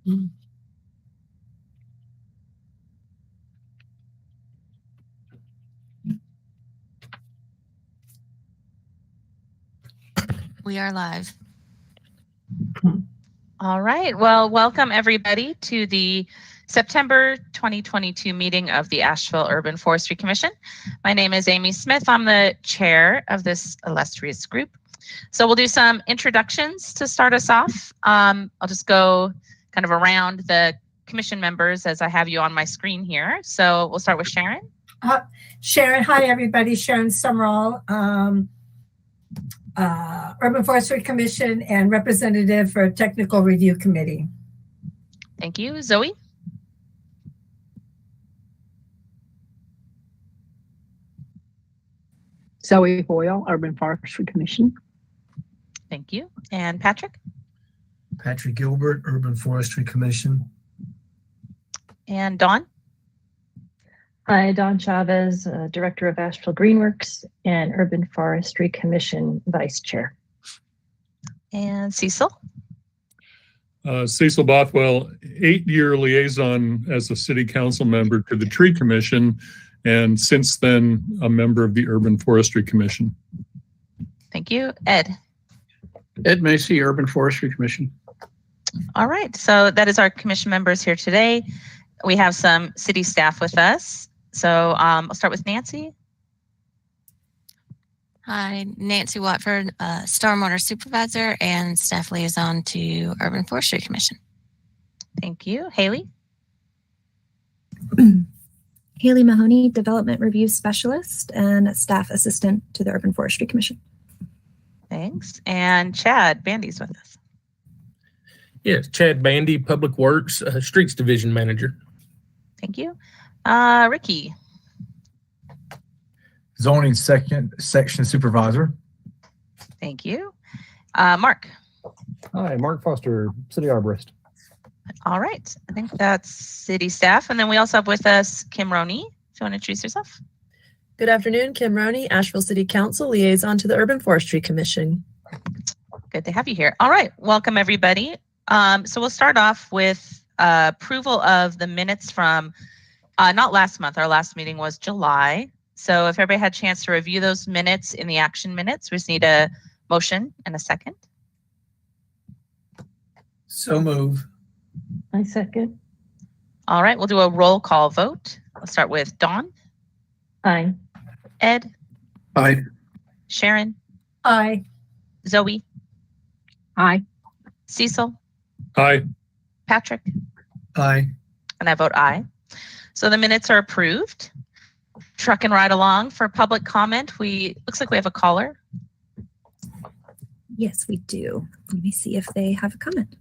We are live. All right. Well, welcome everybody to the September 2022 meeting of the Asheville Urban Forestry Commission. My name is Amy Smith. I'm the chair of this illustrious group. So we'll do some introductions to start us off. I'll just go kind of around the commission members as I have you on my screen here. So we'll start with Sharon. Sharon, hi everybody. Sharon Summerall, Urban Forestry Commission and representative for Technical Review Committee. Thank you. Zoe. Zoe Hoyle, Urban Forestry Commission. Thank you. And Patrick? Patrick Gilbert, Urban Forestry Commission. And Dawn? Hi, Dawn Chavez, Director of Asheville Greenworks and Urban Forestry Commission Vice Chair. And Cecil? Cecil Bothwell, 8-year liaison as a city council member to the Tree Commission, and since then, a member of the Urban Forestry Commission. Thank you. Ed? Ed Macy, Urban Forestry Commission. All right, so that is our commission members here today. We have some city staff with us. So I'll start with Nancy. Hi, Nancy Watford, Stormwater Supervisor and Staff Liaison to Urban Forestry Commission. Thank you. Haley? Haley Mahoney, Development Review Specialist and Staff Assistant to the Urban Forestry Commission. Thanks. And Chad Bandy's with us. Yes, Chad Bandy, Public Works, Streets Division Manager. Thank you. Ricky. Zoning Section Supervisor. Thank you. Mark. Hi, Mark Foster, City Arborist. All right. I think that's city staff. And then we also have with us Kim Roney. If you want to introduce yourself. Good afternoon, Kim Roney, Asheville City Council Liaison to the Urban Forestry Commission. Good to have you here. All right. Welcome, everybody. So we'll start off with approval of the minutes from not last month. Our last meeting was July. So if everybody had a chance to review those minutes in the action minutes, we just need a motion and a second. So move. I second. All right, we'll do a roll call vote. We'll start with Dawn. Aye. Ed. Aye. Sharon. Aye. Zoe. Aye. Cecil. Aye. Patrick. Aye. And I vote aye. So the minutes are approved. Trucking right along for public comment. Looks like we have a caller. Yes, we do. Let me see if they have a comment.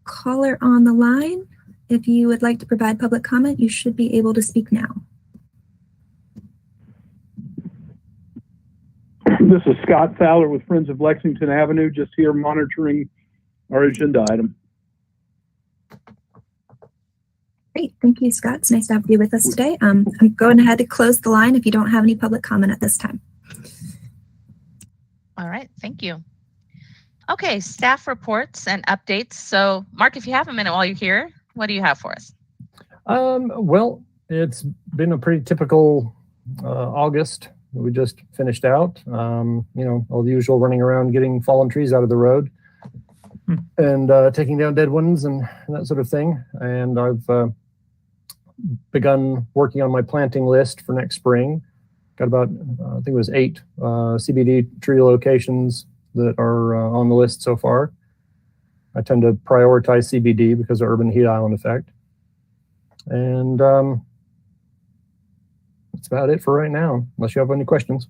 Caller on the line. If you would like to provide public comment, you should be able to speak now. This is Scott Fowler with Friends of Lexington Avenue, just here monitoring our agenda item. Great, thank you, Scott. It's nice to have you with us today. I'm going ahead to close the line if you don't have any public comment at this time. All right, thank you. Okay, staff reports and updates. So, Mark, if you have a minute while you're here, what do you have for us? Well, it's been a pretty typical August. We just finished out, you know, all the usual running around, getting fallen trees out of the road and taking down dead ones and that sort of thing. And I've begun working on my planting list for next spring. Got about, I think it was 8 CBD tree locations that are on the list so far. I tend to prioritize CBD because of urban heat island effect. And that's about it for right now, unless you have any questions.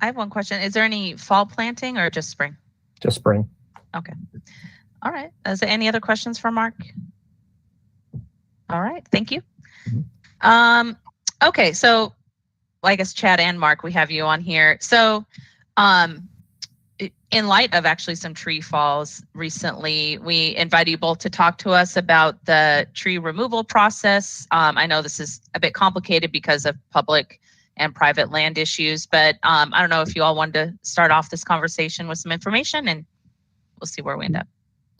I have one question. Is there any fall planting or just spring? Just spring. Okay. All right. Is there any other questions for Mark? All right. Thank you. Okay. So I guess Chad and Mark, we have you on here. So in light of actually some tree falls recently, we invited you both to talk to us about the tree removal process. I know this is a bit complicated because of public and private land issues, but I don't know if you all wanted to start off this conversation with some information and we'll see where we end up.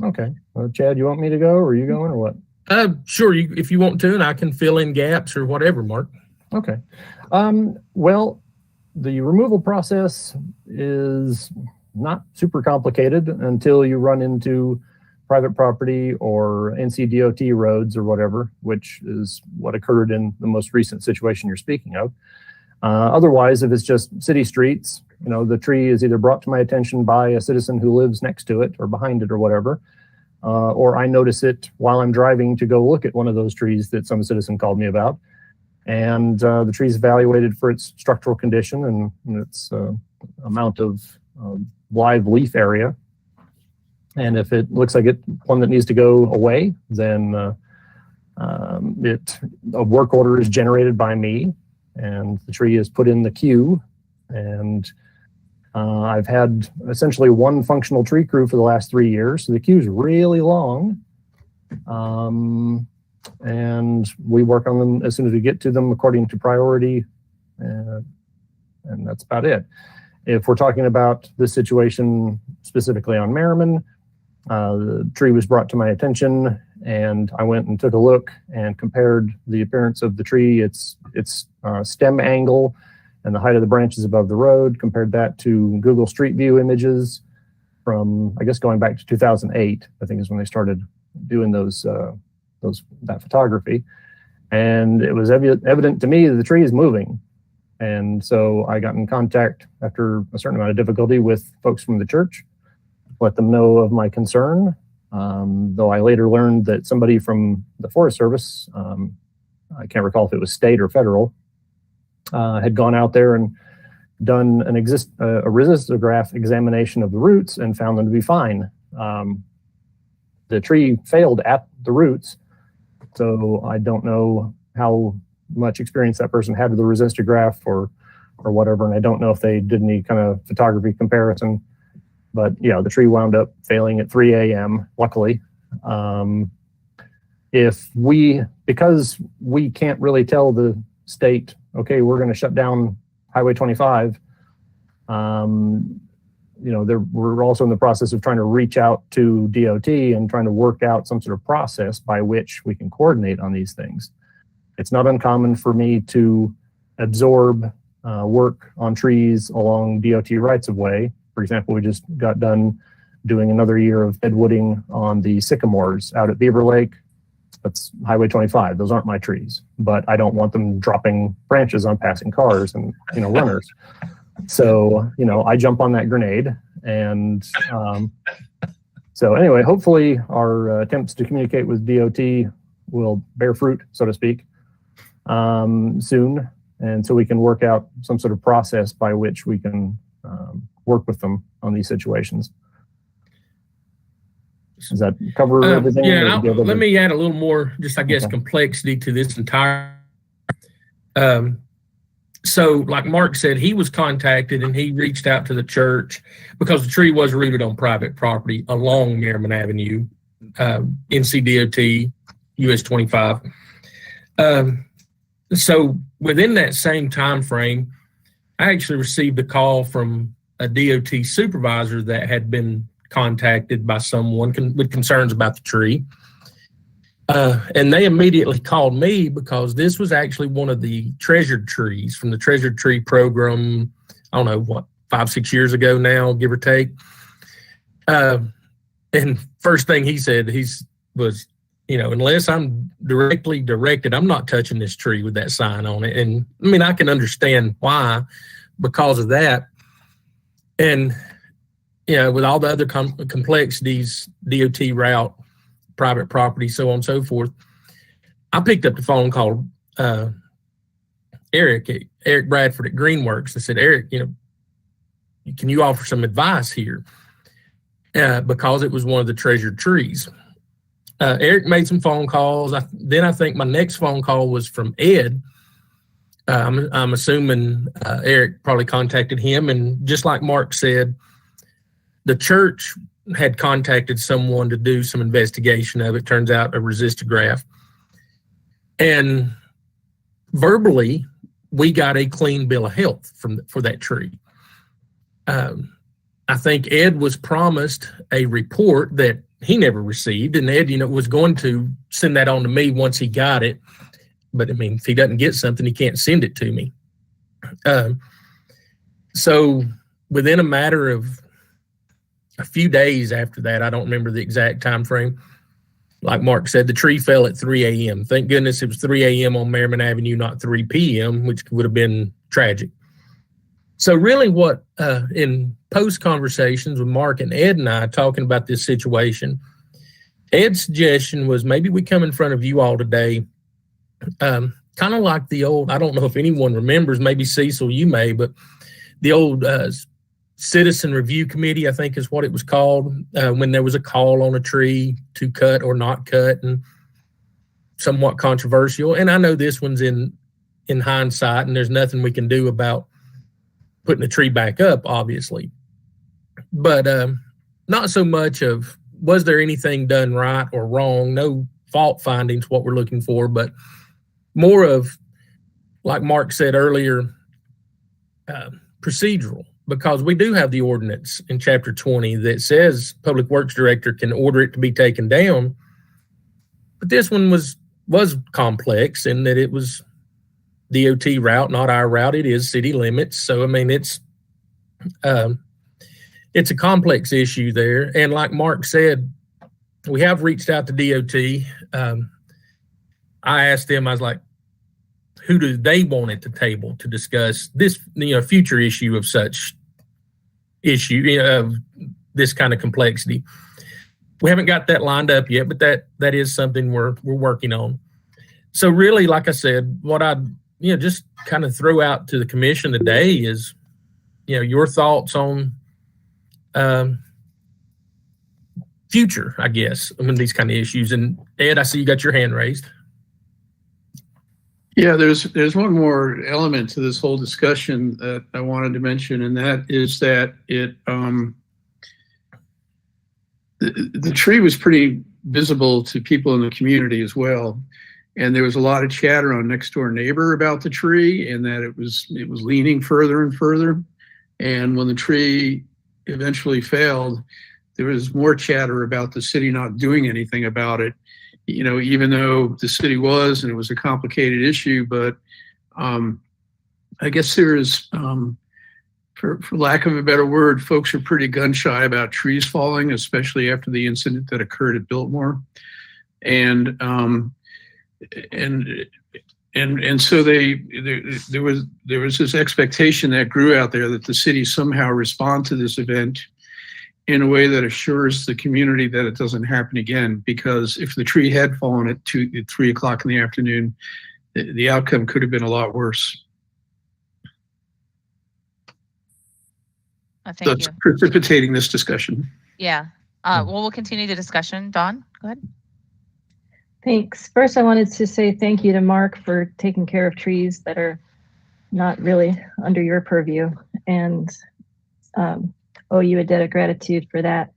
Okay. Chad, you want me to go or are you going or what? Sure, if you want to, and I can fill in gaps or whatever, Mark. Okay. Well, the removal process is not super complicated until you run into private property or NCDOT roads or whatever, which is what occurred in the most recent situation you're speaking of. Otherwise, if it's just city streets, the tree is either brought to my attention by a citizen who lives next to it or behind it or whatever, or I notice it while I'm driving to go look at one of those trees that some citizen called me about. And the tree is evaluated for its structural condition and its amount of live leaf area. And if it looks like it's one that needs to go away, then a work order is generated by me, and the tree is put in the queue. And I've had essentially one functional tree crew for the last 3 years, so the queue is really long. And we work on them as soon as we get to them according to priority, and that's about it. If we're talking about this situation specifically on Merriman, the tree was brought to my attention, and I went and took a look and compared the appearance of the tree, its stem angle, and the height of the branches above the road, compared that to Google Street View images from, I guess, going back to 2008, I think is when they started doing that photography. And it was evident to me that the tree is moving. And so I got in contact after a certain amount of difficulty with folks from the church, let them know of my concern. Though I later learned that somebody from the Forest Service, I can't recall if it was state or federal, had gone out there and done a resistograph examination of the roots and found them to be fine. The tree failed at the roots, so I don't know how much experience that person had with the resistograph or whatever, and I don't know if they did any kind of photography comparison. But yeah, the tree wound up failing at 3 a.m. Luckily, because we can't really tell the state, okay, we're going to shut down Highway 25. We're also in the process of trying to reach out to DOT and trying to work out some sort of process by which we can coordinate on these things. It's not uncommon for me to absorb work on trees along DOT rights of way. For example, we just got done doing another year of deadwooding on the sycamores out at Beaver Lake. That's Highway 25. Those aren't my trees, but I don't want them dropping branches on passing cars and runners. So, I jump on that grenade. And so anyway, hopefully our attempts to communicate with DOT will bear fruit, so to speak, soon. And so we can work out some sort of process by which we can work with them on these situations. Does that cover everything? Yeah, let me add a little more, just I guess, complexity to this entire. So like Mark said, he was contacted and he reached out to the church because the tree was rooted on private property along Merriman Avenue, NCDOT, US 25. So within that same time frame, I actually received a call from a DOT supervisor that had been contacted by someone with concerns about the tree. And they immediately called me because this was actually one of the treasured trees from the treasured tree program. I don't know, 5-6 years ago now, give or take. And first thing he said, was, unless I'm directly directed, I'm not touching this tree with that sign on it. And I mean, I can understand why, because of that. And, with all the other complexities, DOT route, private property, so on and so forth, I picked up the phone, called Eric Bradford at Greenworks. I said, Eric, can you offer some advice here? Because it was one of the treasured trees. Eric made some phone calls. Then I think my next phone call was from Ed. I'm assuming Eric probably contacted him. And just like Mark said, the church had contacted someone to do some investigation of it. Turns out a resistograph. And verbally, we got a clean bill of health for that tree. I think Ed was promised a report that he never received. And Ed, was going to send that on to me once he got it. But I mean, if he doesn't get something, he can't send it to me. So within a matter of a few days after that, I don't remember the exact time frame. Like Mark said, the tree fell at 3 a.m. Thank goodness it was 3 a.m. on Merriman Avenue, not 3 p.m., which would have been tragic. So really what, in post conversations with Mark and Ed and I talking about this situation, Ed's suggestion was maybe we come in front of you all today, kind of like the old, I don't know if anyone remembers, maybe Cecil, you may, but the old Citizen Review Committee, I think is what it was called, when there was a call on a tree to cut or not cut, and somewhat controversial. And I know this one's in hindsight, and there's nothing we can do about putting the tree back up, obviously. But not so much of was there anything done right or wrong, no fault findings, what we're looking for, but more of, like Mark said earlier, procedural. Because we do have the ordinance in Chapter 20 that says Public Works Director can order it to be taken down. But this one was complex in that it was DOT route, not our route. It is city limits. So, I mean, it's a complex issue there. And like Mark said, we have reached out to DOT. I asked them, I was like, who do they want at the table to discuss this, future issue of such issue, of this kind of complexity? We haven't got that lined up yet, but that is something we're working on. So really, like I said, what I just kind of throw out to the commission today is, your thoughts on future, I guess, these kind of issues. And Ed, I see you got your hand raised. Yeah, there's one more element to this whole discussion that I wanted to mention, and that is that the tree was pretty visible to people in the community as well. And there was a lot of chatter on next door neighbor about the tree and that it was leaning further and further. And when the tree eventually failed, there was more chatter about the city not doing anything about it. Even though the city was, and it was a complicated issue, but I guess there is, for lack of a better word, folks are pretty gun shy about trees falling, especially after the incident that occurred at Biltmore. And so there was this expectation that grew out there that the city somehow respond to this event in a way that assures the community that it doesn't happen again. Because if the tree had fallen at 3 o'clock in the afternoon, the outcome could have been a lot worse. Thank That's you. precipitating this discussion. Yeah. Well, we'll continue the discussion. Dawn, go ahead. Thanks. First, I wanted to say thank you to Mark for taking care of trees that are not really under your purview, and owe you a debt of gratitude for that.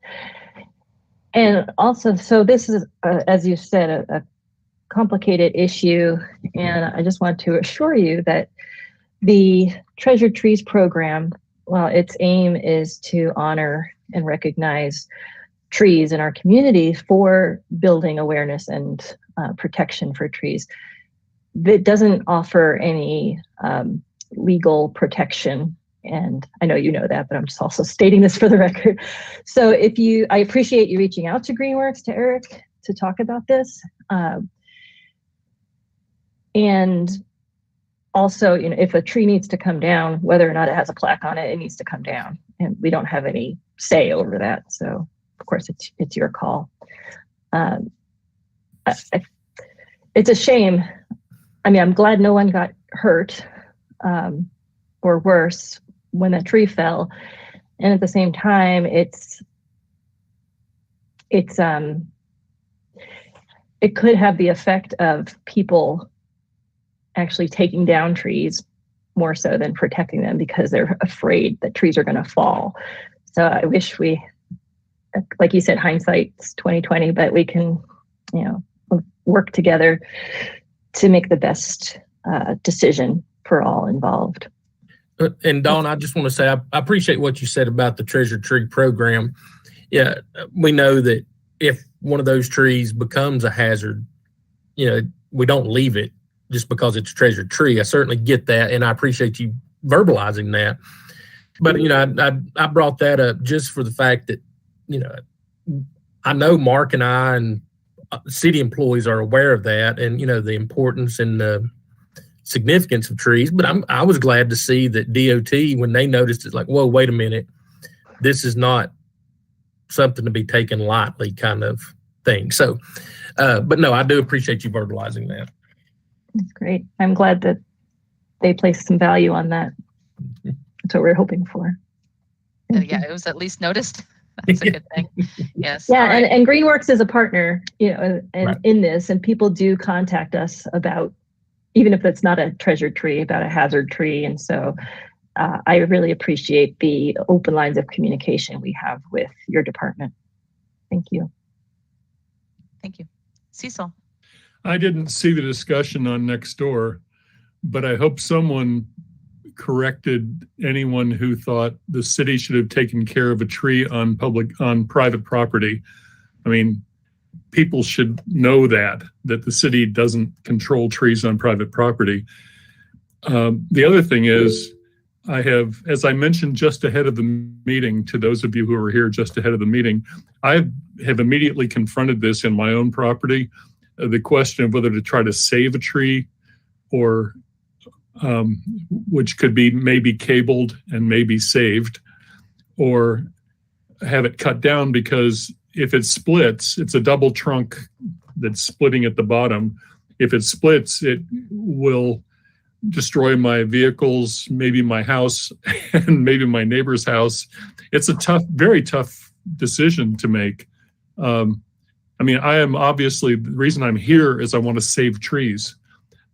And also, so this is, as you said, a complicated issue, and I just want to assure you that the Treasured Trees program, well, its aim is to honor and recognize trees in our community for building awareness and protection for trees. It doesn't offer any legal protection, and I know you know that, but I'm just also stating this for the record. So I appreciate you reaching out to Greenworks, to Eric, to talk about this. And also, if a tree needs to come down, whether or not it has a plaque on it, it needs to come down, and we don't have any say over that. So of course it's your call. It's a shame. I'm glad no one got hurt or worse when that tree fell. And at the same time, it could have the effect of people actually taking down trees more so than protecting them because they're afraid that trees are going to fall. So I wish like you said, hindsight's 20/20, but we can, work together to make the best decision for all involved. And Dawn, I just want to say, I appreciate what you said about the Treasured Tree program. Yeah, we know that if one of those trees becomes a hazard, we don't leave it just because it's a treasured tree. I certainly get that, and I appreciate you verbalizing that. But I brought that up just for the fact that I know Mark and I and city employees are aware of that, and the importance and the significance of trees. But I was glad to see that DOT, when they noticed it, like, whoa, wait a minute, this is not something to be taken lightly, kind of thing. So, but no, I do appreciate you verbalizing that. That's great. I'm glad that they placed some value on that. That's what we're hoping for. Yeah, it was at least noticed. That's a good thing. Yes. Yeah, right. and Greenworks is a partner, and Right. in this, and people do contact us about, even if it's not a treasured tree, about a hazard tree. And so I really appreciate the open lines of communication we have with your department. Thank you. Thank you. Cecil. I didn't see the discussion on next door, but I hope someone corrected anyone who thought the city should have taken care of a tree on private property. I mean, people should know that the city doesn't control trees on private property. The other thing is, I have, as I mentioned just ahead of the meeting, to those of you who were here just ahead of the meeting, I have immediately confronted this in my own property, the question of whether to try to save a tree or which could be maybe cabled and maybe saved, or have it cut down, because if it splits, it's a double trunk that's splitting at the bottom. If it splits, it will destroy my vehicles, maybe my house, and maybe my neighbor's house. It's a tough, very tough decision to make. I mean, I am obviously, the reason I'm here is I want to save trees.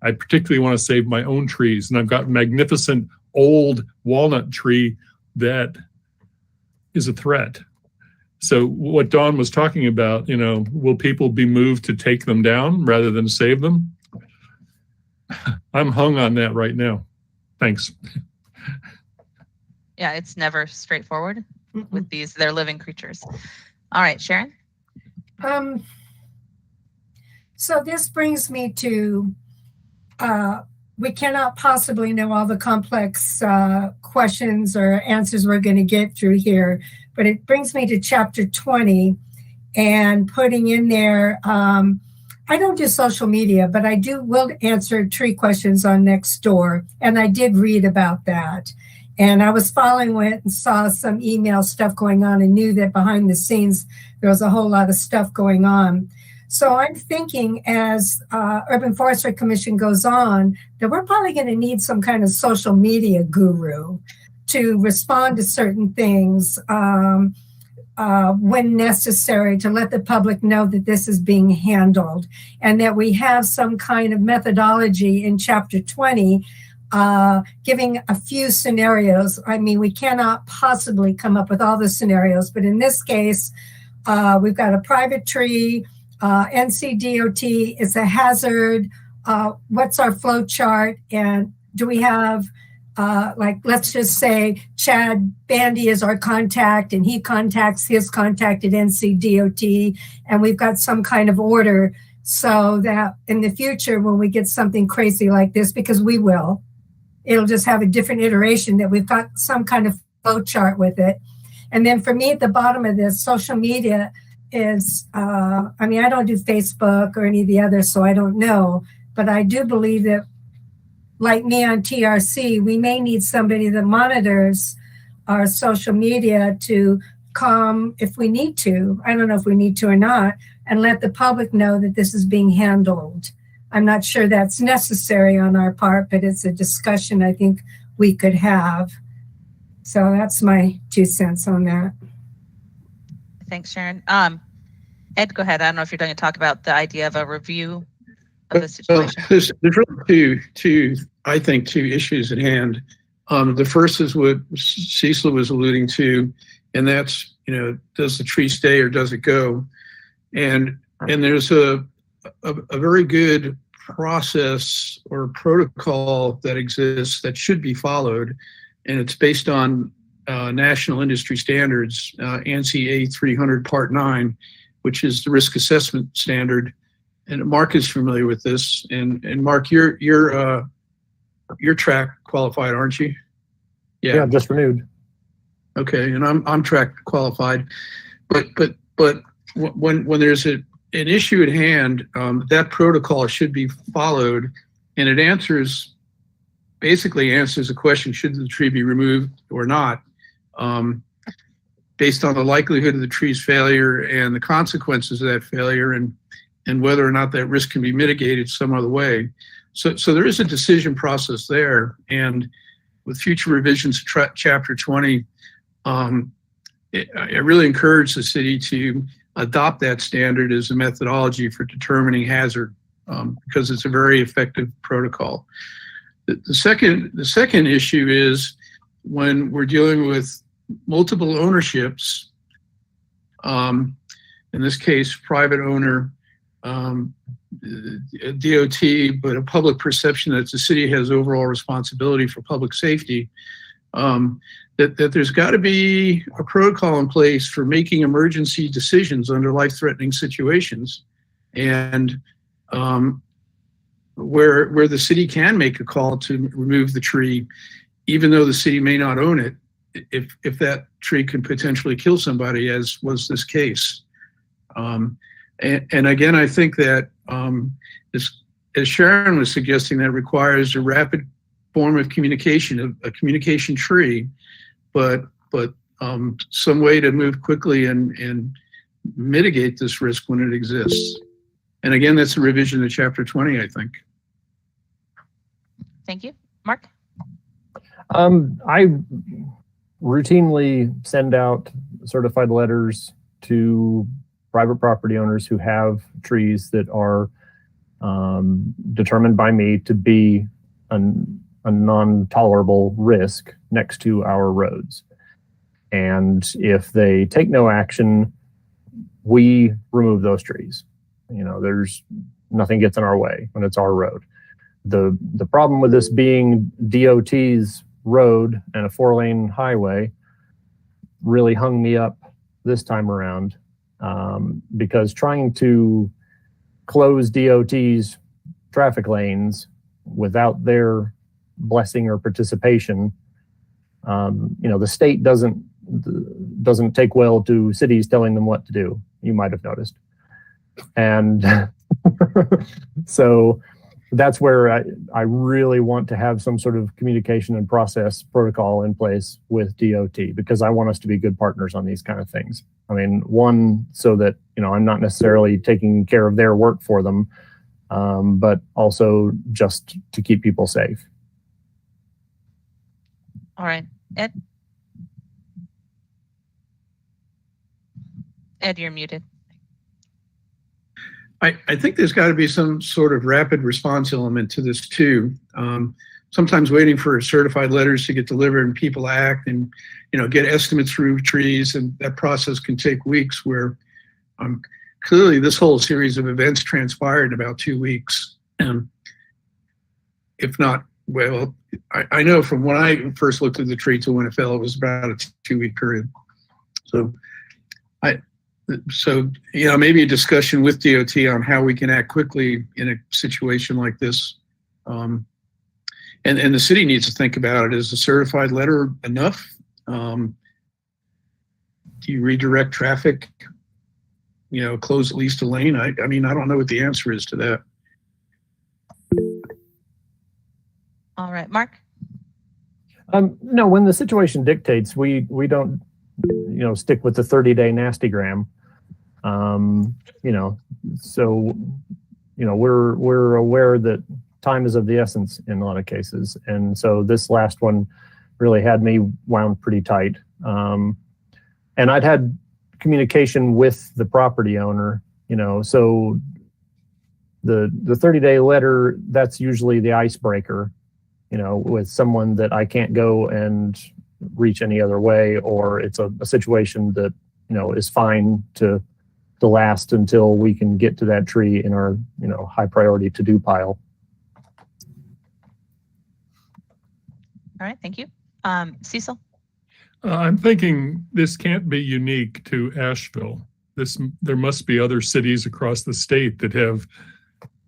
I particularly want to save my own trees. And I've got a magnificent old walnut tree that is a threat. So what Dawn was talking about, will people be moved to take them down rather than save them? I'm hung on that right now. Thanks. Yeah, it's never straightforward with these, they're living creatures. All right, Sharon. So this brings me to, we cannot possibly know all the complex questions or answers we're going to get through here, but it brings me to chapter 20 and putting in there, I don't do social media, but I will answer tree questions on Nextdoor, and I did read about that. And I was following it and saw some email stuff going on and knew that behind the scenes there was a whole lot of stuff going on. So I'm thinking as Urban Forestry Commission goes on, that we're probably going to need some kind of social media guru to respond to certain things when necessary, to let the public know that this is being handled, and that we have some kind of methodology in chapter 20, giving a few scenarios. I mean, we cannot possibly come up with all the scenarios, but in this case, we've got a private tree, NCDOT, it's a hazard, what's our flow chart, and do we have, let's just say Chad Bandy is our contact and he contacts his contact at NCDOT, and we've got some kind of order so that in the future when we get something crazy like this, because we will, it'll just have a different iteration, that we've got some kind of flow chart with it. And then for me at the bottom of this, social media is, I don't do Facebook or any of the others, so I don't know, but I do believe that, like me on TRC, we may need somebody that monitors our social media to come if we need to. I don't know if we need to or not, and let the public know that this is being handled. I'm not sure that's necessary on our part, but it's a discussion I think we could have. So that's my 2 cents on that. Thanks, Sharon. Ed, go ahead. I don't know if you're going to talk about the idea of a review of the situation. There's really two issues at hand. The first is what Cecil was alluding to, and that's, does the tree stay or does it go? And there's a very good process or protocol that exists that should be followed, and it's based on national industry standards, ANSI A300 Part 9, which is the risk assessment standard. And Mark is familiar with this. And Mark, you're track qualified, aren't you? Yeah, just renewed. Okay, and I'm track qualified, but when there's an issue at hand, that protocol should be followed, and it basically answers the question: should the tree be removed or not, based on the likelihood of the tree's failure and the consequences of that failure, and whether or not that risk can be mitigated some other way. So there is a decision process there, and with future revisions to Chapter 20. I really encourage the city to adopt that standard as a methodology for determining hazard, because it's a very effective protocol. The second issue is when we're dealing with multiple ownerships, in this case, private owner, DOT, but a public perception that the city has overall responsibility for public safety, that there's got to be a protocol in place for making emergency decisions under life-threatening situations, and where the city can make a call to remove the tree, even though the city may not own it, if that tree could potentially kill somebody, as was this case. And again, I think that as Sharon was suggesting, that requires a rapid form of communication, a communication tree, but some way to move quickly and mitigate this risk when it exists. And again, that's a revision of Chapter 20, I think. Thank you. Mark? I routinely send out certified letters to private property owners who have trees that are determined by me to be a non-tolerable risk next to our roads. And if they take no action, we remove those trees. You know, there's nothing gets in our way when it's our road. The problem with this being DOT's road and a 4-lane highway really hung me up this time around, because trying to close DOT's traffic lanes without their blessing or participation, the state doesn't take well to cities telling them what to do. You might have noticed. And so that's where I really want to have some sort of communication and process protocol in place with DOT, because I want us to be good partners on these kind of things. I mean, one, so that, I'm not necessarily taking care of their work for them, but also just to keep people safe. All right. Ed? Ed, you're muted. I think there's got to be some sort of rapid response element to this too. Sometimes waiting for certified letters to get delivered and people act and, get estimates through trees, and that process can take weeks, where clearly this whole series of events transpired in about 2 weeks. If not, well, I know from when I first looked at the tree to when it fell, it was about a 2-week period. So maybe a discussion with DOT on how we can act quickly in a situation like this. And the city needs to think about it. Is a certified letter enough? Do you redirect traffic? Close at least a lane? I mean, I don't know what the answer is to that. All right, Mark? No, when the situation dictates, we don't, stick with the 30-day nastygram. So, we're aware that time is of the essence in a lot of cases. And so this last one really had me wound pretty tight. And I'd had communication with the property owner, so the 30-day letter, that's usually the icebreaker, with someone that I can't go and reach any other way, or it's a situation that, is fine to last until we can get to that tree in our, high priority to-do pile. All right, thank you. Cecil? I'm thinking this can't be unique to Asheville. there must be other cities across the state that have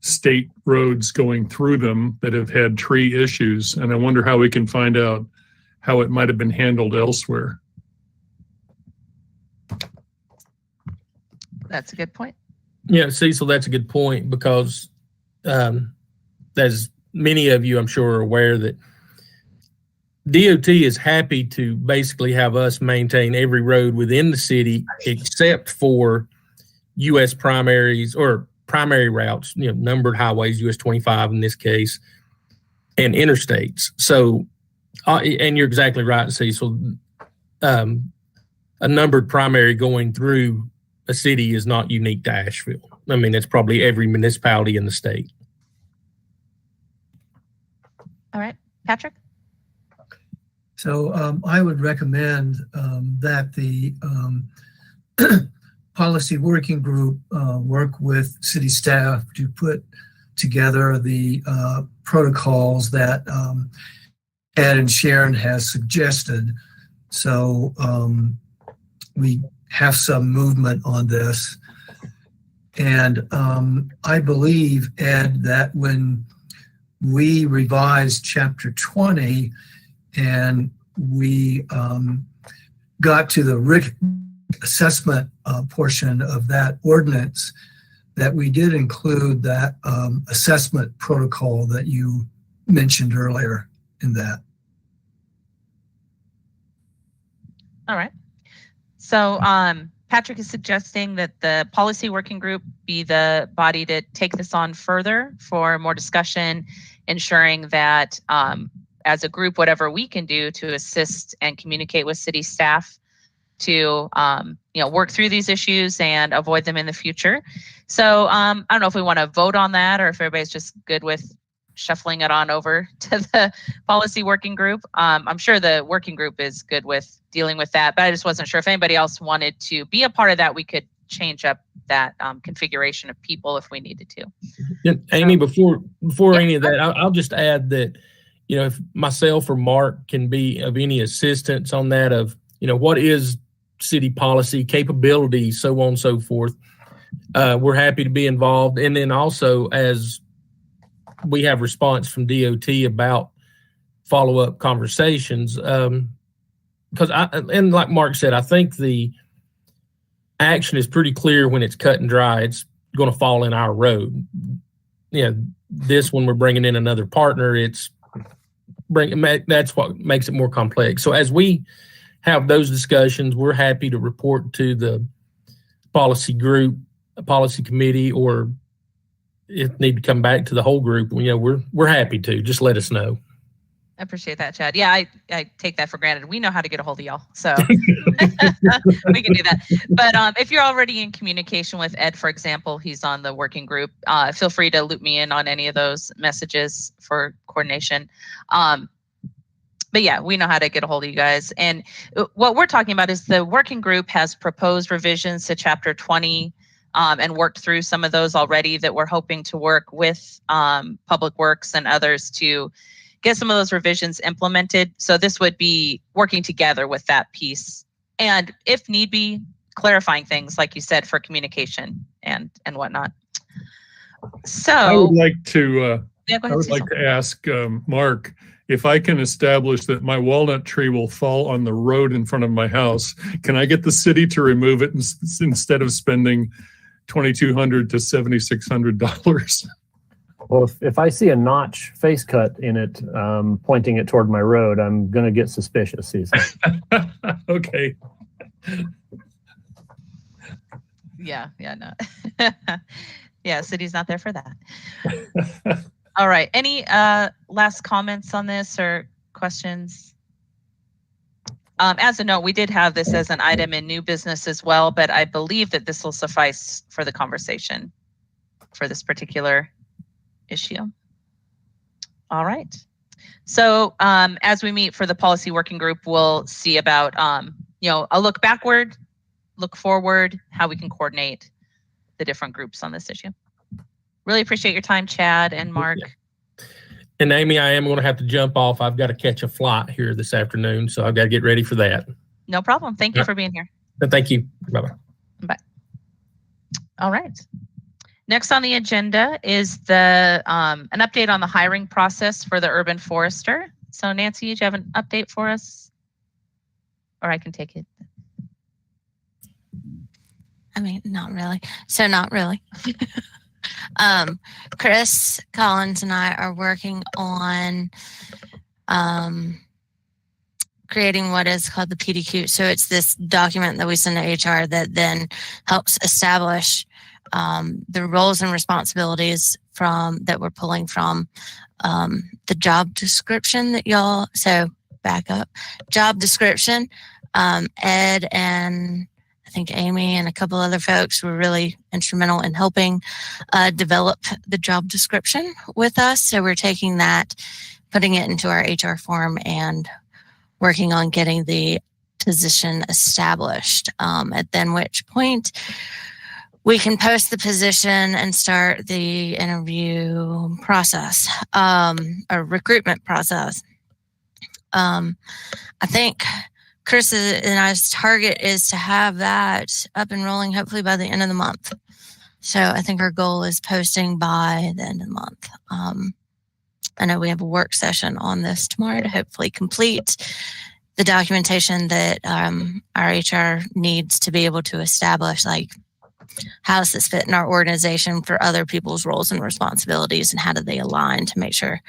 state roads going through them that have had tree issues. And I wonder how we can find out how it might have been handled elsewhere. That's a good point. Yeah, Cecil, that's a good point because as many of you, I'm sure, are aware that DOT is happy to basically have us maintain every road within the city except for U.S. primaries or primary routes, numbered highways, US 25 in this case, and interstates. So, and you're exactly right, Cecil. A numbered primary going through a city is not unique to Asheville. I mean, that's probably every municipality in the state. All right, Patrick? So I would recommend that the policy working group work with city staff to put together the protocols that Ed and Sharon has suggested. So we have some movement on this. And I believe, Ed, that when we revised Chapter 20 and we got to the assessment portion of that ordinance, that we did include that assessment protocol that you mentioned earlier in that. All right. So Patrick is suggesting that the policy working group be the body to take this on further for more discussion, ensuring that as a group, whatever we can do to assist and communicate with city staff to work through these issues and avoid them in the future. So I don't know if we want to vote on that or if everybody's just good with shuffling it on over to the policy working group. I'm sure the working group is good with dealing with that, but I just wasn't sure if anybody else wanted to be a part of that. We could change up that configuration of people if we needed to. Yeah, Amy, before any of that, I'll just add that, if myself or Mark can be of any assistance on that of, what is city policy, capability, so on and so forth, we're happy to be involved. And then also as we have response from DOT about follow-up conversations, because and like Mark said, I think the action is pretty clear when it's cut and dry. It's going to fall in our road. This one we're bringing in another partner. That's what makes it more complex. So as we have those discussions, we're happy to report to the policy group, policy committee, or if need to come back to the whole group. We're happy to. Just let us know. I appreciate that, Chad. Yeah, I take that for granted. We know how to get a hold of y'all, so we can do that. But if you're already in communication with Ed, for example, he's on the working group, feel free to loop me in on any of those messages for coordination. But yeah, we know how to get a hold of you guys. And what we're talking about is the working group has proposed revisions to Chapter 20 and worked through some of those already that we're hoping to work with Public Works and others to get some of those revisions implemented. So this would be working together with that piece. And if need be, clarifying things, like you said, for communication and whatnot. So I would like to ask Mark if I can establish that my walnut tree will fall on the road in front of my house. Can I get the city to remove it instead of spending $2,200 to $7,600? Well, if I see a notch face cut in it, pointing it toward my road, I'm going to get suspicious, Cecil. Okay. Yeah, no. Yeah, city's not there for that. All right. Any last comments on this or questions? As a note, we did have this as an item in new business as well, but I believe that this will suffice for the conversation for this particular issue. All right. So as we meet for the policy working group, we'll see about a look backward, look forward, how we can coordinate the different groups on this issue. Really appreciate your time, Chad and Mark. And Amy, I am going to have to jump off. I've got to catch a flight here this afternoon, so I've got to get ready for that. No problem. Thank you for being here. Thank you. Bye-bye. Bye. All right. Next on the agenda is the an update on the hiring process for the urban forester. So Nancy, do you have an update for us? Or I can take it. I mean, not really. So not really. Chris Collins and I are working on creating what is called the PDQ. So it's this document that we send to HR that then helps establish the roles and responsibilities that we're pulling from the job description that y'all, so back up, job description. Ed and I think Amy and a couple other folks were really instrumental in helping develop the job description with us. So we're taking that, putting it into our HR form and working on getting the position established. At then which point we can post the position and start the interview process or recruitment process. I think Chris and I's target is to have that up and rolling hopefully by the end of the month. So I think our goal is posting by the end of the month. I know we have a work session on this tomorrow to hopefully complete the documentation that our HR needs to be able to establish, like, how does this fit in our organization for other people's roles and responsibilities, and how do they align to make sure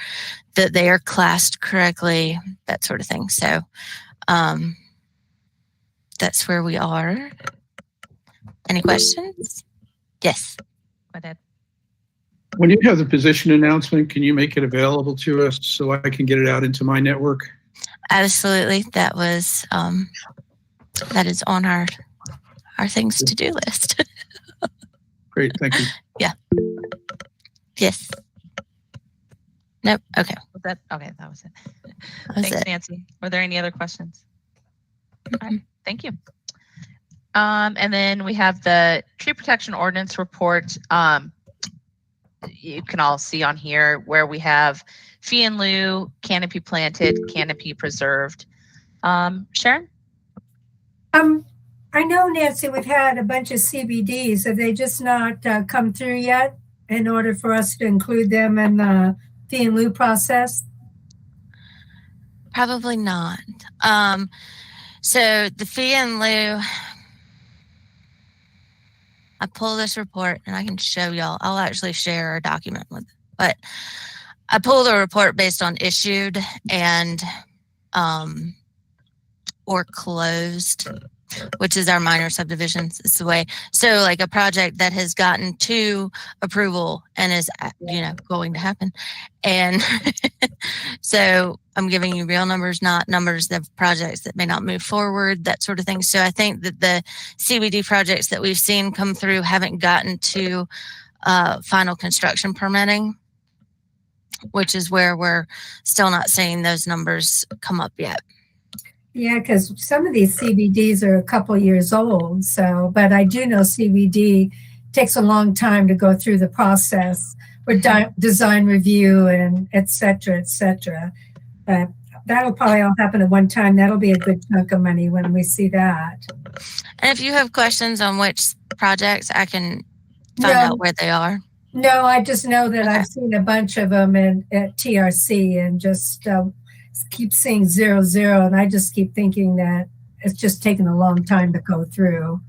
that they are classed correctly, that sort of thing. So that's where we are. Any questions? Yes. Go ahead. When you have the position announcement, can you make it available to us so I can get it out into my network? Absolutely. That was that is on our things to do list. Great, thank you. Yeah. Yes. Nope. Okay. Was that okay? That was it. That's Thanks, it. Nancy. Were there any other questions? All right. Thank you. And then we have the tree protection ordinance report. You can all see on here where we have fee in lieu, canopy planted, canopy preserved. Sharon? I know, Nancy, we've had a bunch of CBDs. Have they just not come through yet in order for us to include them in the fee in lieu process? Probably not. So the fee in lieu, I pull this report and I can show y'all. I'll actually share a document with it. But I pulled a report based on issued and or closed, which is our minor subdivisions. It's the way. So like a project that has gotten to approval and is, going to happen. And so I'm giving you real numbers, not numbers of projects that may not move forward, that sort of thing. So I think that the CBD projects that we've seen come through haven't gotten to final construction permitting, which is where we're still not seeing those numbers come up yet. Yeah, because some of these CBDs are a couple years old. So, but I do know CBD takes a long time to go through the process with design review and et cetera, et cetera. But that'll probably all happen at one time. That'll be a good chunk of money when we see that. And if you have questions on which projects, I can find out where they are. No, I just know that I've seen a bunch of them at TRC and just keep seeing 0, 0, and I just keep thinking that it's just taking a long time to go through.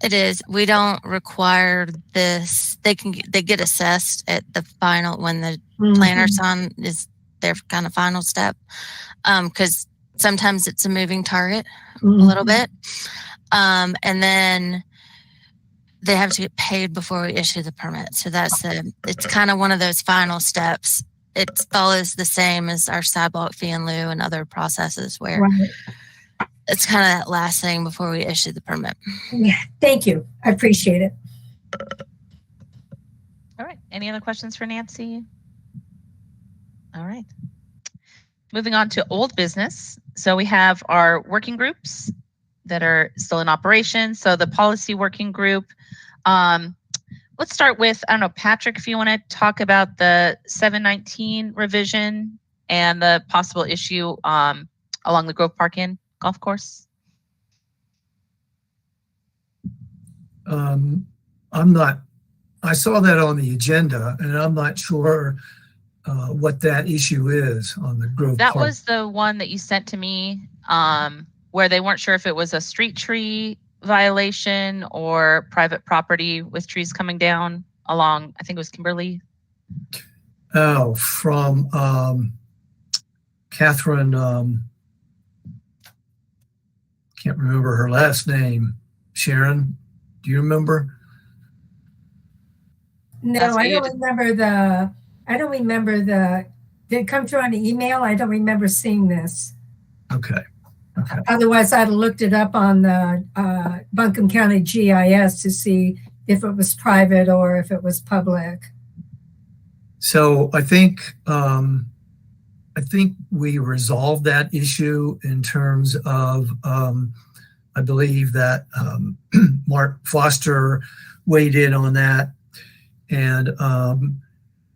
It is. We don't require this. They get assessed at the final when the planner sign is their kind of final step, because sometimes it's a moving target a little bit, and then they have to get paid before we issue the permit. So it's kind of one of those final steps. It follows the same as our sidewalk fee in lieu and other processes where it's kind of that last thing before we issue the permit. Yeah, thank you. I appreciate it. All right. Any other questions for Nancy? All right. Moving on to old business. So we have our working groups that are still in operation. So the policy working group, let's start with, I don't know, Patrick, if you want to talk about the 719 revision and the possible issue along the Grove Park Inn golf course. I saw that on the agenda, and I'm not sure what that issue is on the Grove That Park. was the one that you sent to me, where they weren't sure if it was a street tree violation or private property with trees coming down along, I think it was Kimberly. Oh, from Catherine, can't remember her last name. Sharon, do you remember? No, I don't remember did it come through on the email? I don't remember seeing this. Okay. Otherwise, I'd have looked it up on the Buncombe County GIS to see if it was private or if it was public. So I think we resolved that issue in terms of I believe that Mark Foster weighed in on that, and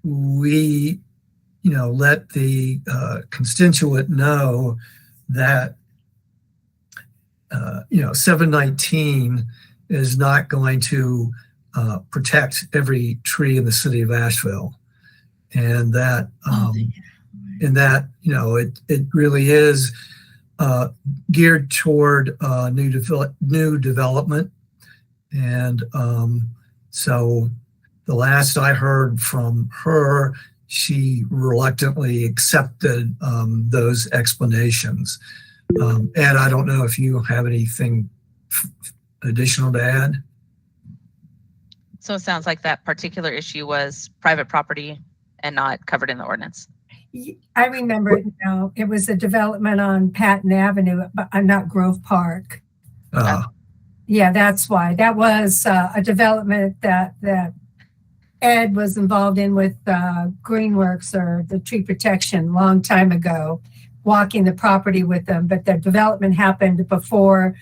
we, let the constituent know that 719 is not going to protect every tree in the city of Asheville, and that it really is geared toward new development. And so the last I heard from her, she reluctantly accepted those explanations. Ed, I don't know if you have anything additional to add. So it sounds like that particular issue was private property and not covered in the ordinance. I remember it now. It was a development on Patton Avenue, but not Grove Park. Yeah, that's why. That was a development that Ed was involved in with Greenworks or the tree protection long time ago, walking the property with them. But the development happened before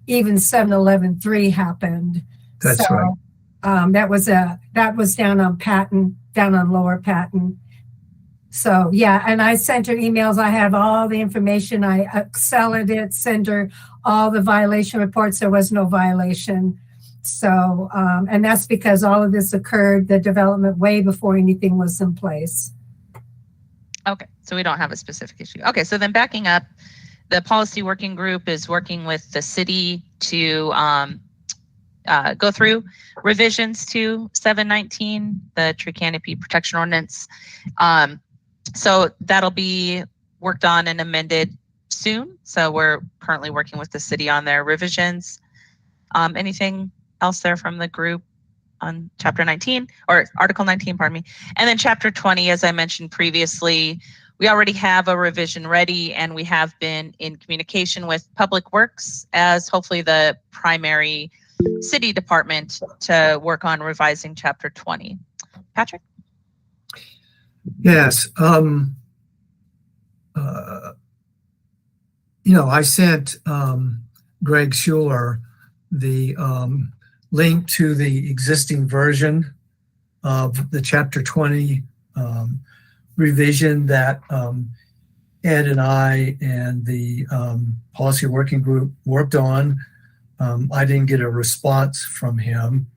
even 7-11-3 happened. That's right. That was down on Patton, down on Lower Patton. So yeah, and I sent her emails. I have all the information. I Exceled it, send her all the violation reports. There was no violation. So, and that's because all of this occurred, the development way before anything was in place. Okay, so we don't have a specific issue. Okay, so then backing up, the policy working group is working with the city to go through revisions to 719, the tree canopy protection ordinance. So that'll be worked on and amended soon. So we're currently working with the city on their revisions. Anything else there from the group on chapter 19 or article 19, pardon me. And then chapter 20, as I mentioned previously, we already have a revision ready and we have been in communication with Public Works as hopefully the primary city department to work on revising chapter 20. Patrick? Yes. I sent Greg Schuler the link to the existing version of the chapter 20 revision that Ed and I and the policy working group worked on. I didn't get a response from him.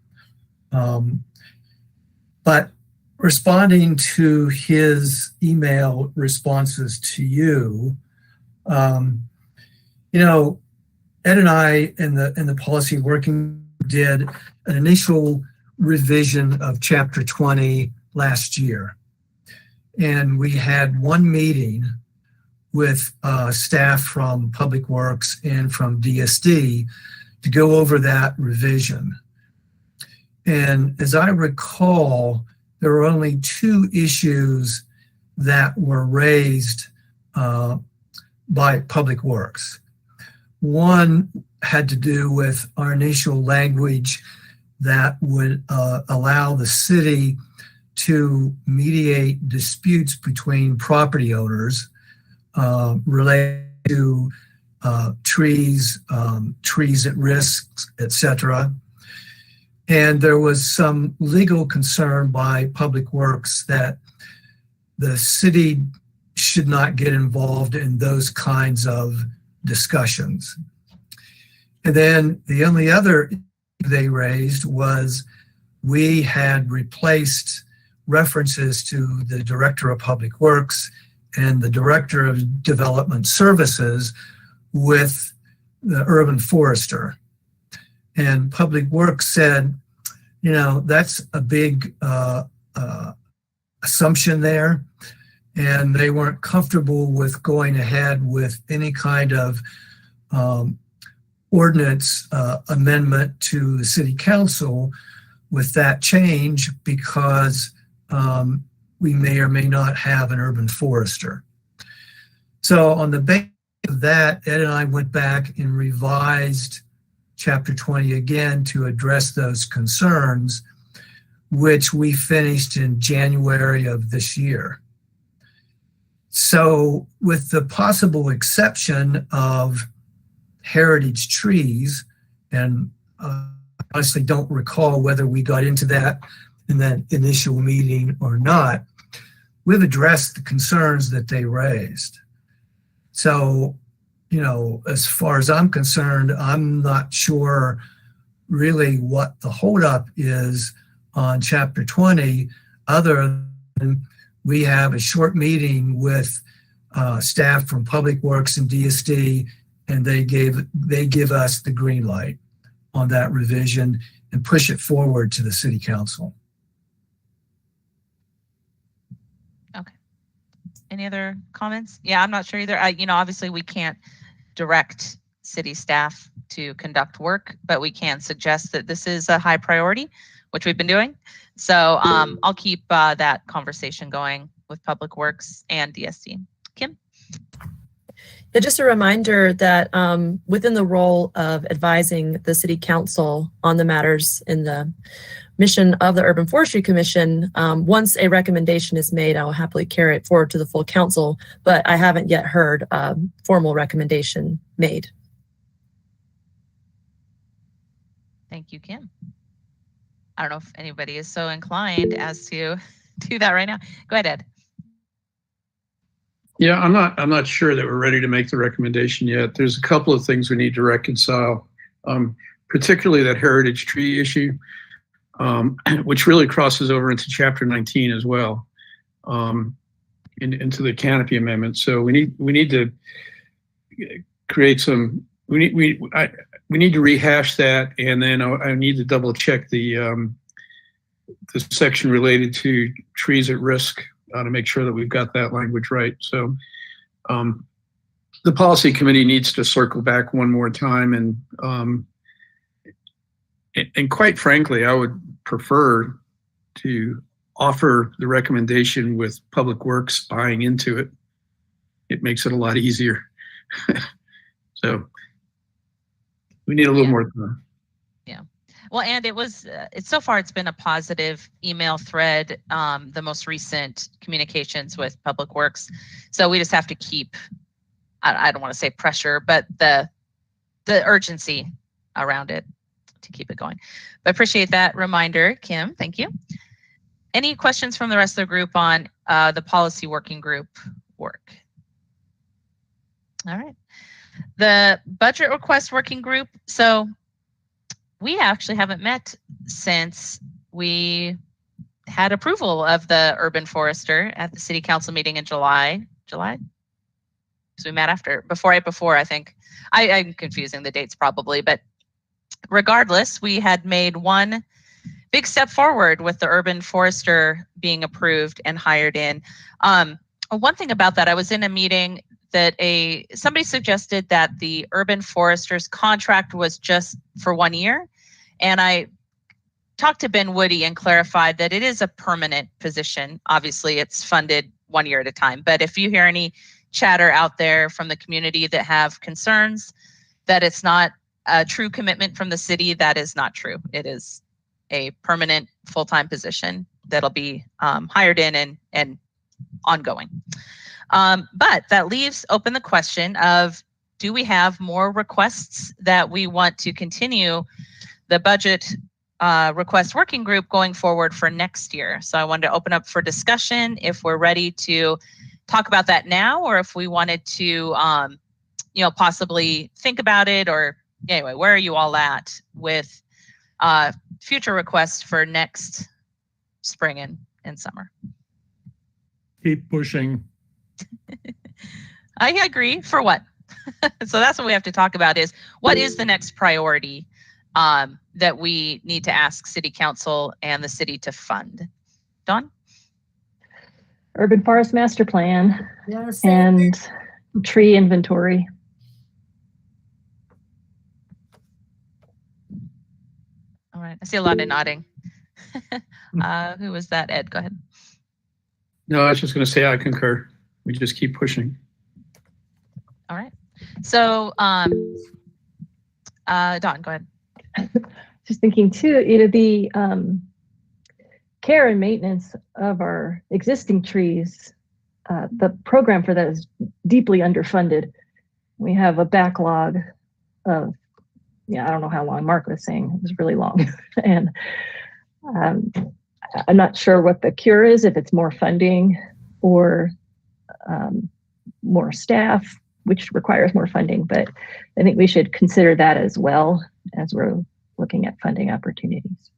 But responding to his email responses to you, Ed and I and the policy working did an initial revision of chapter 20 last year. And we had one meeting with staff from Public Works and from DSD to go over that revision. And as I recall, there were only two issues that were raised by Public Works. One had to do with our initial language that would allow the city to mediate disputes between property owners related to trees at risk, etc. And there was some legal concern by Public Works that the city should not get involved in those kinds of discussions. And then the only other they raised was we had replaced references to the Director of Public Works and the Director of Development Services with the urban forester. And Public Works said, that's a big assumption there. And they weren't comfortable with going ahead with any kind of ordinance amendment to the city council with that change because we may or may not have an urban forester. So on the basis of that, Ed and I went back and revised Chapter 20 again to address those concerns, which we finished in January of this year. So with the possible exception of heritage trees, and I honestly don't recall whether we got into that in that initial meeting or not, we've addressed the concerns that they raised. So, as far as I'm concerned, I'm not sure really what the holdup is on Chapter 20, other than we have a short meeting with staff from Public Works and DSD, and they give us the green light on that revision and push it forward to the City Council. Okay. Any other comments? Yeah, I'm not sure either. Obviously we can't direct city staff to conduct work, but we can suggest that this is a high priority, which we've been doing. So I'll keep that conversation going with Public Works and DSD. Kim? Yeah, just a reminder that within the role of advising the City Council on the matters in the mission of the Urban Forestry Commission, once a recommendation is made, I will happily carry it forward to the full council, but I haven't yet heard a formal recommendation made. Thank you, Kim. I don't know if anybody is so inclined as to do that right now. Go ahead, Ed. Yeah, I'm not sure that we're ready to make the recommendation yet. There's a couple of things we need to reconcile, particularly that heritage tree issue, which really crosses over into Chapter 19 as well, into the canopy amendment. So we need to create some. We need to rehash that, and then I need to double check the section related to trees at risk to make sure that we've got that language right. So the policy committee needs to circle back one more time, and quite frankly, I would prefer to offer the recommendation with Public Works buying into it. It makes it a lot easier. So we need a little more time. Yeah. Well, and it's so far it's been a positive email thread, the most recent communications with Public Works. So we just have to keep, I don't want to say pressure, but the urgency around it to keep it going. But appreciate that reminder, Kim. Thank you. Any questions from the rest of the group on the policy working group work? All right. The budget request working group. So we actually haven't met since we had approval of the urban forester at the city council meeting in July. So we met right before, I think. I'm confusing the dates probably, but regardless, we had made one big step forward with the urban forester being approved and hired in. One thing about that, I was in a meeting that somebody suggested that the urban forester's contract was just for 1 year. And I talked to Ben Woody and clarified that it is a permanent position. Obviously, it's funded 1 year at a time. But if you hear any chatter out there from the community that have concerns that it's not a true commitment from the city, that is not true. It is a permanent full-time position that'll be hired in and ongoing. But that leaves open the question of, do we have more requests that we want to continue the budget request working group going forward for next year? So I wanted to open up for discussion if we're ready to talk about that now, or if we wanted to, possibly think about it, or anyway, where are you all at with future requests for next spring and summer. Keep pushing. I agree. For what? So that's what we have to talk about is what is the next priority that we need to ask City Council and the city to fund? Dawn? Urban Forest Master Plan Yes. and tree inventory. All right. I see a lot of nodding. Who was that? Ed, go ahead. No, I was just going to say I concur. We just keep pushing. All right. So, Dawn, go ahead. Just thinking too, the care and maintenance of our existing trees, the program for that is deeply underfunded. We have a backlog of, I don't know how long. Mark was saying it was really long. And I'm not sure what the cure is, if it's more funding or more staff, which requires more funding. But I think we should consider that as well as we're looking at funding opportunities.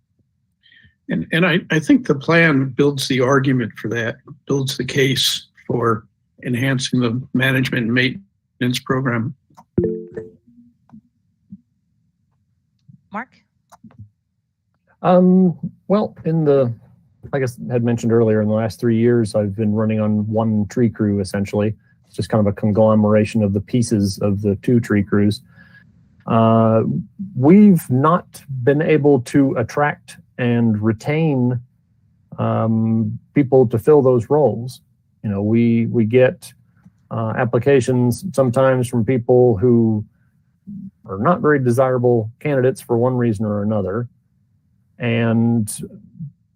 And I think the plan builds the argument for that, builds the case for enhancing the management and maintenance program. Mark? Well, like I had mentioned earlier, in the last 3 years, I've been running on one tree crew, essentially. It's just kind of a conglomeration of the pieces of the two tree crews. We've not been able to attract and retain people to fill those roles. We get applications sometimes from people who are not very desirable candidates for one reason or another. And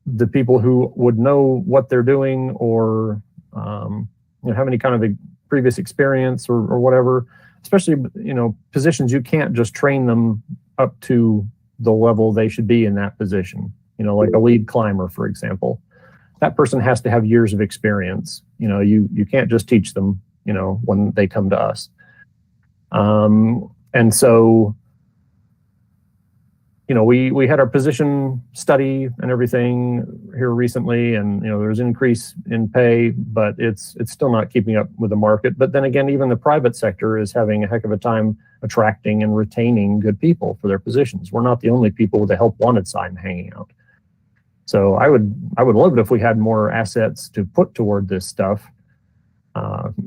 the people who would know what they're doing or have any kind of a previous experience or whatever, especially positions you can't just train them up to the level they should be in that position. Like a lead climber, for example. That person has to have years of experience. You can't just teach them, when they come to us. And so, we had our position study and everything here recently, and there's an increase in pay, but it's still not keeping up with the market. But then again, even the private sector is having a heck of a time attracting and retaining good people for their positions. We're not the only people with a help wanted sign hanging out. So I would love it if we had more assets to put toward this stuff, to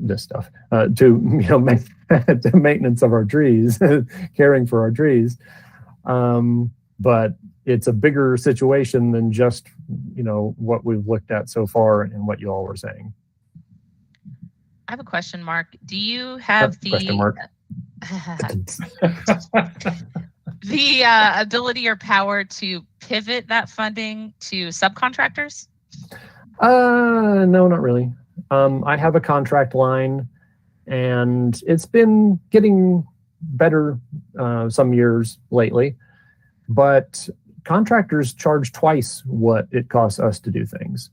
maintenance of our trees, caring for our trees. But it's a bigger situation than just, what we've looked at so far and what you all were saying. I have a question, Mark. Do you have Question mark. the ability or power to pivot that funding to subcontractors? No, not really. I have a contract line, and it's been getting better some years lately, but contractors charge twice what it costs us to do things.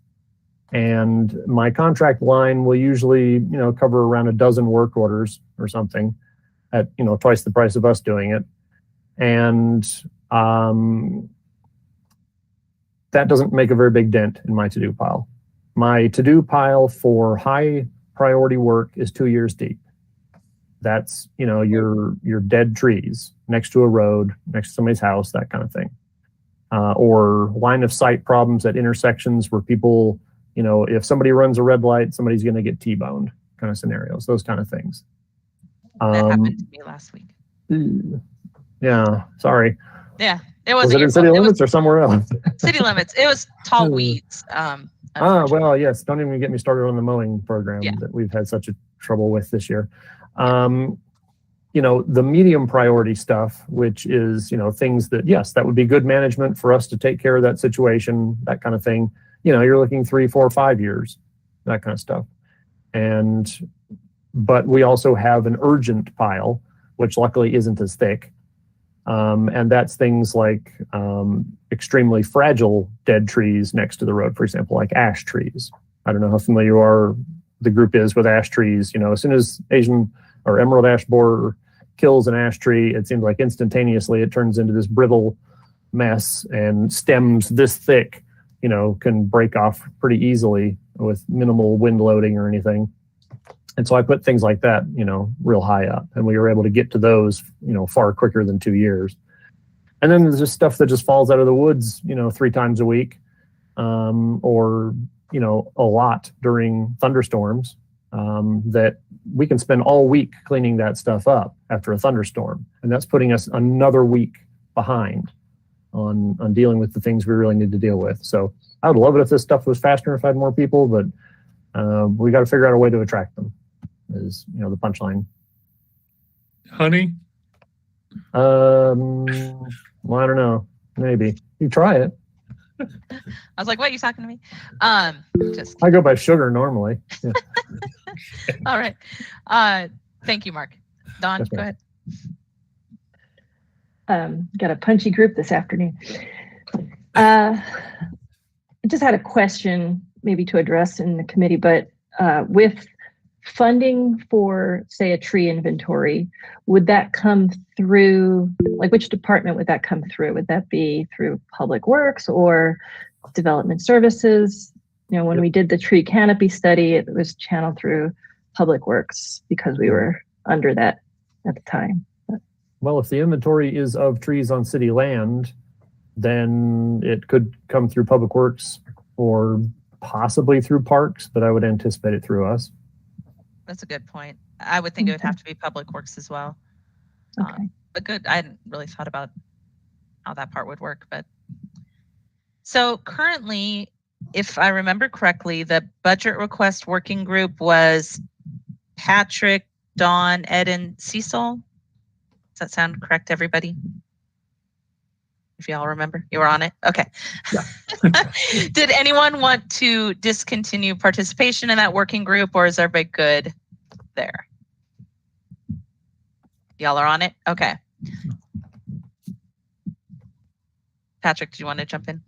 And my contract line will usually, cover around a dozen work orders or something at, twice the price of us doing it. And that doesn't make a very big dent in my to-do pile. My to-do pile for high priority work is 2 years deep. That's, your dead trees next to a road, next to somebody's house, that kind of thing. Or line of sight problems at intersections where people, if somebody runs a red light, somebody's going to get T-boned kind of scenarios, those kind of things. That happened to me last week. Yeah, sorry. Yeah, it Was it in city limits or somewhere else? City limits. It was tall weeds. Well, yes. Don't even get me started on the mowing program that we've had such a trouble with this year. The medium priority stuff, which is, things that, yes, that would be good management for us to take care of that situation, that kind of thing. You're looking 3, 4, 5 years, that kind of stuff. But we also have an urgent pile, which luckily isn't as thick. And that's things like extremely fragile dead trees next to the road, for example, like ash trees. I don't know how familiar the group is with ash trees. As soon as Asian or emerald ash borer kills an ash tree, it seems like instantaneously it turns into this brittle, mess, and stems this thick, can break off pretty easily with minimal wind loading or anything. And so I put things like that, real high up, and we were able to get to those, far quicker than 2 years. And then there's just stuff that just falls out of the woods, 3 times a week, or, a lot during thunderstorms, that we can spend all week cleaning that stuff up after a thunderstorm. And that's putting us another week behind on dealing with the things we really need to deal with. So I would love it if this stuff was faster if I had more people, but we got to figure out a way to attract them, is, the punchline. Honey? Well, I don't know. Maybe. You try it. I was like, what, are you talking to me? Just I go by sugar normally. Yeah. all right. Thank you, Mark. Dawn, Yes, go ma'am. ahead. Got a punchy group this afternoon. I just had a question maybe to address in the committee, but with funding for, say, a tree inventory, would that come through, like which department would that come through? Would that be through Public Works or Development Services? When we did the tree canopy study, it was channeled through Public Works because we were under that at the time. Well, if the inventory is of trees on city land, then it could come through Public Works or possibly through Parks, but I would anticipate it through us. That's a good point. I would think it would have to be Public Works as well. Okay. But good. I hadn't really thought about how that part would work. But so currently, if I remember correctly, the budget request working group was Patrick, Dawn, Ed, and Cecil. Does that sound correct, everybody? If y'all remember, you were on it. Okay. Yeah. Did anyone want to discontinue participation in that working group, or is everybody good there? Y'all are on it? Okay. Patrick, do you want to jump in?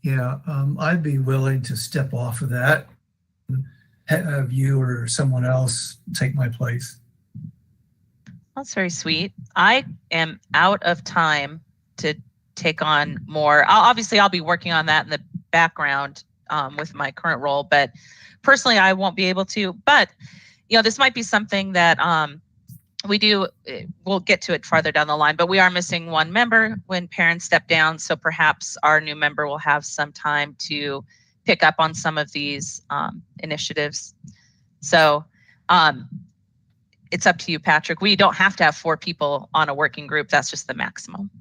Yeah, I'd be willing to step off of that, have you or someone else take my place. That's very sweet. I am out of time to take on more. Obviously, I'll be working on that in the background with my current role, but personally, I won't be able to. But, this might be something that we'll get to it farther down the line, but we are missing one member when parents step down. So perhaps our new member will have some time to pick up on some of these initiatives. So it's up to you, Patrick. We don't have to have 4 people on a working group. That's just the maximum.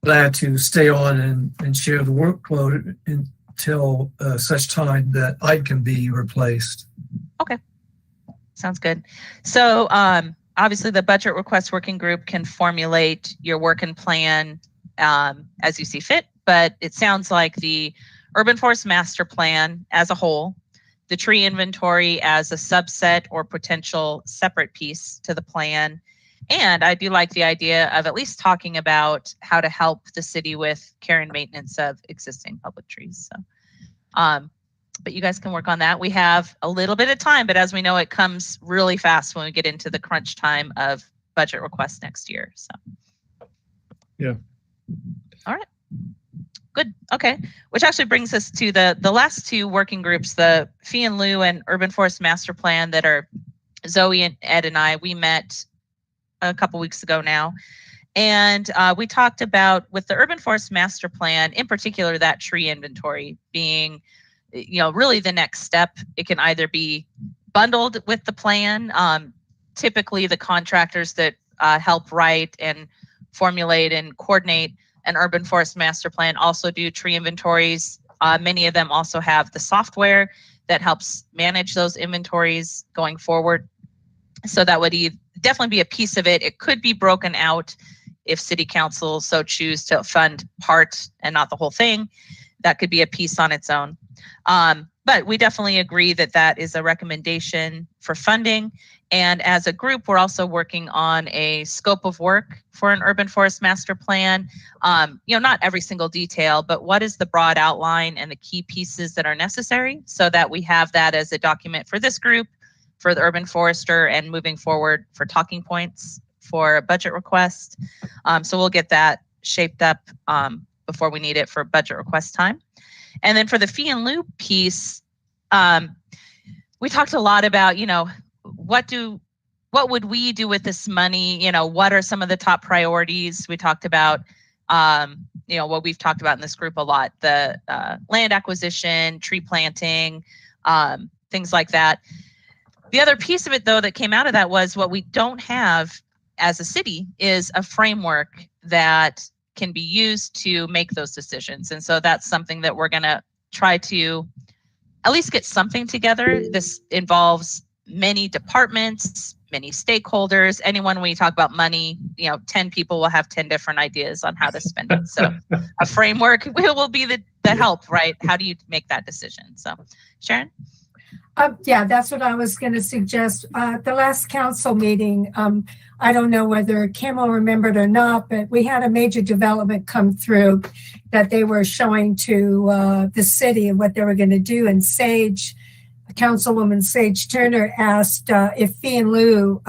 Glad to stay on and share the workload until such time that I can be replaced. Okay. Sounds good. So obviously the budget request working group can formulate your work and plan as you see fit, but it sounds like the urban forest master plan as a whole, the tree inventory as a subset or potential separate piece to the plan. And I do like the idea of at least talking about how to help the city with care and maintenance of existing public trees. So, but you guys can work on that. We have a little bit of time, but as we know, it comes really fast when we get into the crunch time of budget requests next year. So, yeah. All right. Good. Okay. Which actually brings us to the last 2 working groups, the Fee and Lieu and Urban Forest Master Plan, that are Zoe and Ed and I. We met a couple weeks ago now. And we talked about, with the Urban Forest Master Plan, in particular, that tree inventory being, really the next step. It can either be bundled with the plan. Typically, the contractors that help write and formulate and coordinate an Urban Forest Master Plan also do tree inventories. Many of them also have the software that helps manage those inventories going forward. So that would definitely be a piece of it. It could be broken out if City Council so choose to fund part and not the whole thing. That could be a piece on its own. But we definitely agree that that is a recommendation for funding. And as a group, we're also working on a scope of work for an urban forest master plan. Not every single detail, but what is the broad outline and the key pieces that are necessary, so that we have that as a document for this group, for the urban forester, and moving forward for talking points for a budget request. So we'll get that shaped up before we need it for budget request time. And then for the fee in lieu piece, we talked a lot about, what would we do with this money? What are some of the top priorities? We talked about, what we've talked about in this group a lot, the land acquisition, tree planting, things like that. The other piece of it, though, that came out of that was what we don't have as a city is a framework that can be used to make those decisions. And so that's something that we're going to try to at least get something together. This involves many departments, many stakeholders. Anyone, when you talk about money, 10 people will have 10 different ideas on how to spend it. So a framework will be the help, right? How do you make that decision? So Sharon? Yeah, that's what I was going to suggest. The last council meeting, I don't know whether Kim will remember it or not, but we had a major development come through that they were showing to the city and what they were going to do. And Councilwoman Sage Turner asked if fee in lieu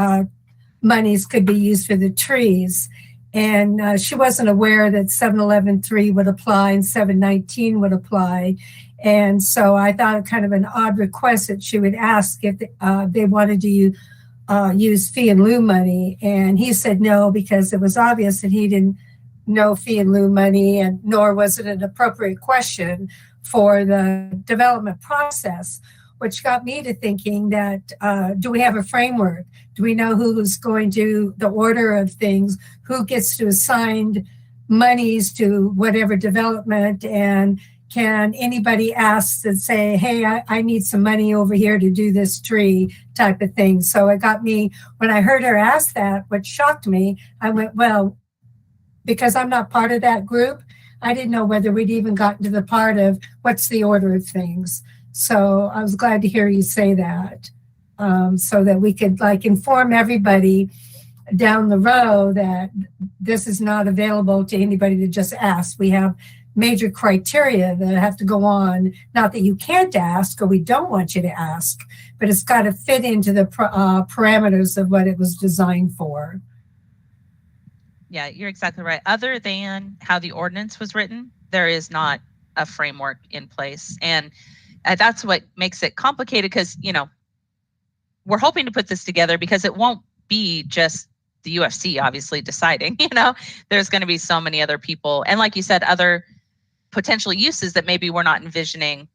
monies could be used for the trees. And she wasn't aware that 711.3 would apply and 719 would apply. And so I thought it kind of an odd request that she would ask if they wanted to use fee in lieu money. And he said no, because it was obvious that he didn't know fee in lieu money, and nor was it an appropriate question for the development process, which got me to thinking that do we have a framework? Do we know who's going to the order of things? Who gets to assign monies to whatever development? And can anybody ask and say, hey, I need some money over here to do this tree type of thing? So it got me, when I heard her ask that, what shocked me, I went, well, because I'm not part of that group, I didn't know whether we'd even gotten to the part of what's the order of things. So I was glad to hear you say that, so that we could inform everybody down the road that this is not available to anybody to just ask. We have major criteria that have to go on. Not that you can't ask or we don't want you to ask, but it's got to fit into the parameters of what it was designed for. Yeah, you're exactly right. Other than how the ordinance was written, there is not a framework in place. And that's what makes it complicated because, we're hoping to put this together because it won't be just the UFC obviously deciding, there's going to be so many other people. And like you said, other potential uses that maybe we're not envisioning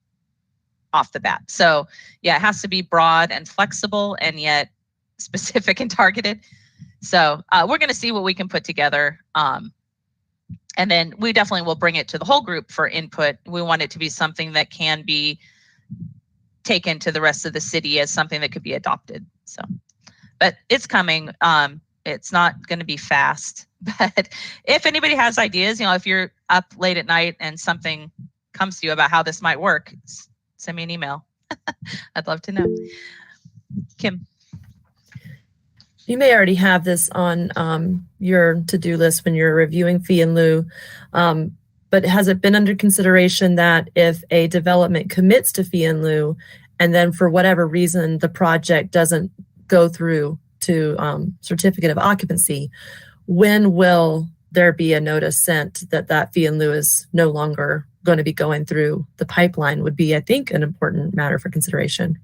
off the bat. So yeah, it has to be broad and flexible and yet specific and targeted. So we're going to see what we can put together. And then we definitely will bring it to the whole group for input. We want it to be something that can be taken to the rest of the city as something that could be adopted. So, but it's coming. It's not going to be fast, but if anybody has ideas, if you're up late at night and something comes to you about how this might work, send me an email. I'd love to know. Kim. You may already have this on your to-do list when you're reviewing fee in lieu, but has it been under consideration that if a development commits to fee in lieu and then for whatever reason the project doesn't go through to certificate of occupancy, when will there be a notice sent that fee in lieu is no longer going to be going through the pipeline would be, I think, an important matter for consideration.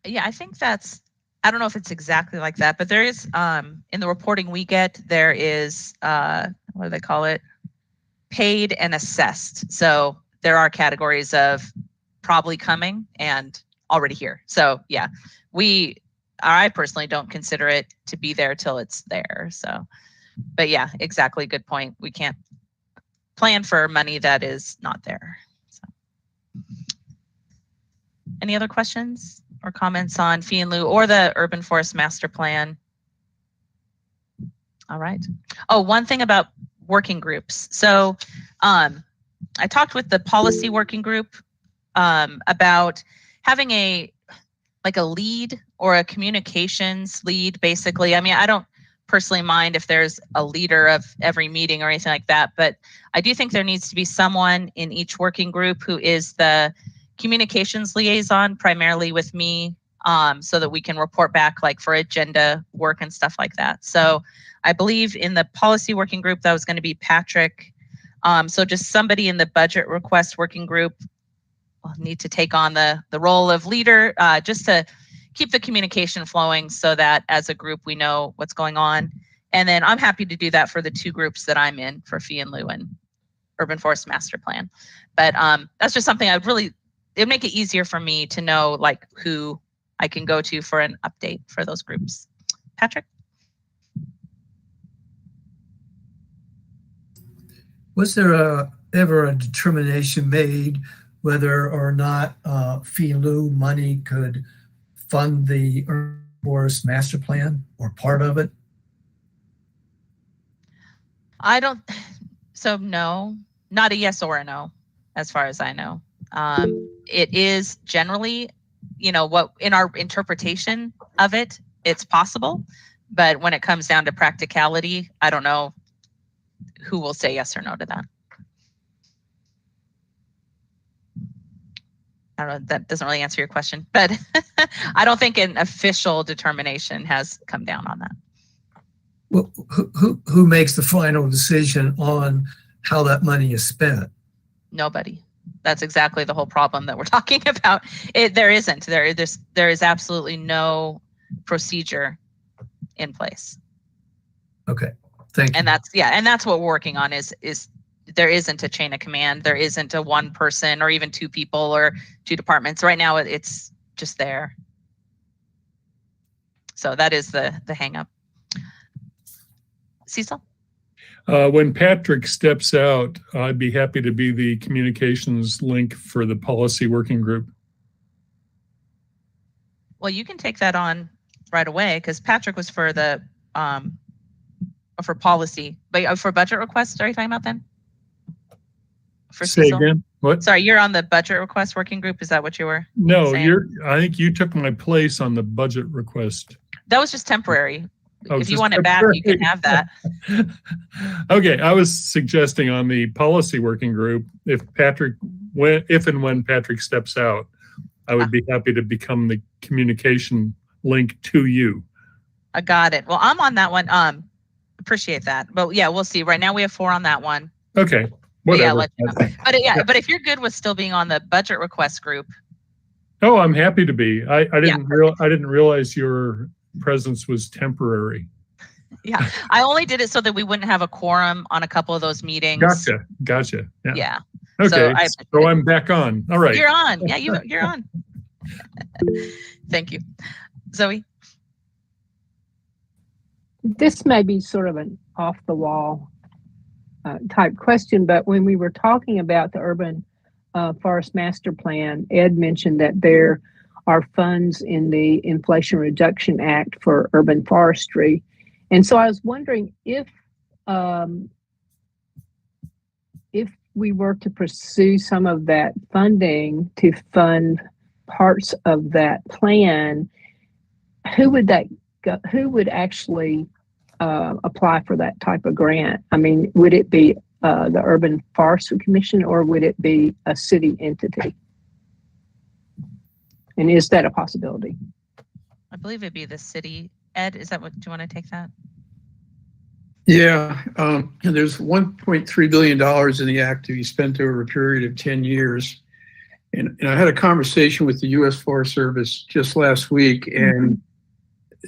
Yeah, I think I don't know if it's exactly like that, but there is, in the reporting we get, there is, what do they call it? Paid and assessed. So there are categories of probably coming and already here. So yeah, I personally don't consider it to be there till it's there. So, but yeah, exactly. Good point. We can't plan for money that is not there. So, any other questions or comments on fee in lieu or the urban forest master plan? All right. Oh, one thing about working groups. So I talked with the policy working group about having a lead or a communications lead, basically. I mean, I don't personally mind if there's a leader of every meeting or anything like that, but I do think there needs to be someone in each working group who is the communications liaison, primarily with me, so that we can report back like for agenda work and stuff like that. So I believe in the policy working group, that was going to be Patrick. So just somebody in the budget request working group will need to take on the role of leader, just to keep the communication flowing so that as a group we know what's going on. And then I'm happy to do that for the two groups that I'm in for fee and lieu and urban forest master plan. But that's just something it'd make it easier for me to know like who I can go to for an update for those groups. Patrick? Was there ever a determination made whether or not fee in lieu money could fund the urban forest master plan or part of it? No, not a yes or a no, as far as I know. It is generally, what in our interpretation of it, it's possible. But when it comes down to practicality, I don't know who will say yes or no to that. I don't know, that doesn't really answer your question, but I don't think an official determination has come down on that. Well, who makes the final decision on how that money is spent? Nobody. That's exactly the whole problem that we're talking about. There isn't. There is absolutely no procedure in place. Okay, thank you. And that's what we're working on is there isn't a chain of command. There isn't a one person or even two people or two departments. Right now, it's just there. So that is the hang up. Cecil? When Patrick steps out, I'd be happy to be the communications link for the policy working group. Well, you can take that on right away because Patrick was for the for policy, but for budget requests, are you talking about then? For Say Cecil? again? What? Sorry, you're on the budget request working group. Is that what you were? No, saying? I think you took my place on the budget request. That was just temporary. Oh, if you want it back, you can have that. Okay, I was suggesting on the policy working group, if and when Patrick steps out, I would be happy to become the communication link to you. I got it. Well, I'm on that one. Appreciate that. But yeah, we'll see. Right now we have 4 on that one. Okay. But yeah, Whatever. but if you're good with still being on the budget request group. Oh, I'm happy to be. I didn't realize your presence was temporary. Yeah, I only did it so that we wouldn't have a quorum on a couple of those meetings. Gotcha. Yeah. Okay, so I'm back on. All right. You're on. Yeah, you're on. Thank you. Zoe? This may be sort of an off the wall type question, but when we were talking about the urban forest master plan, Ed mentioned that there are funds in the Inflation Reduction Act for urban forestry. And so I was wondering if we were to pursue some of that funding to fund parts of that plan, who would actually apply for that type of grant? I mean, would it be the Urban Forestry Commission or would it be a city entity? And is that a possibility? I believe it'd be the city. Ed, do you want to take that? Yeah, there's $1.3 billion in the act to be spent over a period of 10 years. And I had a conversation with the U.S. Forest Service just last week, and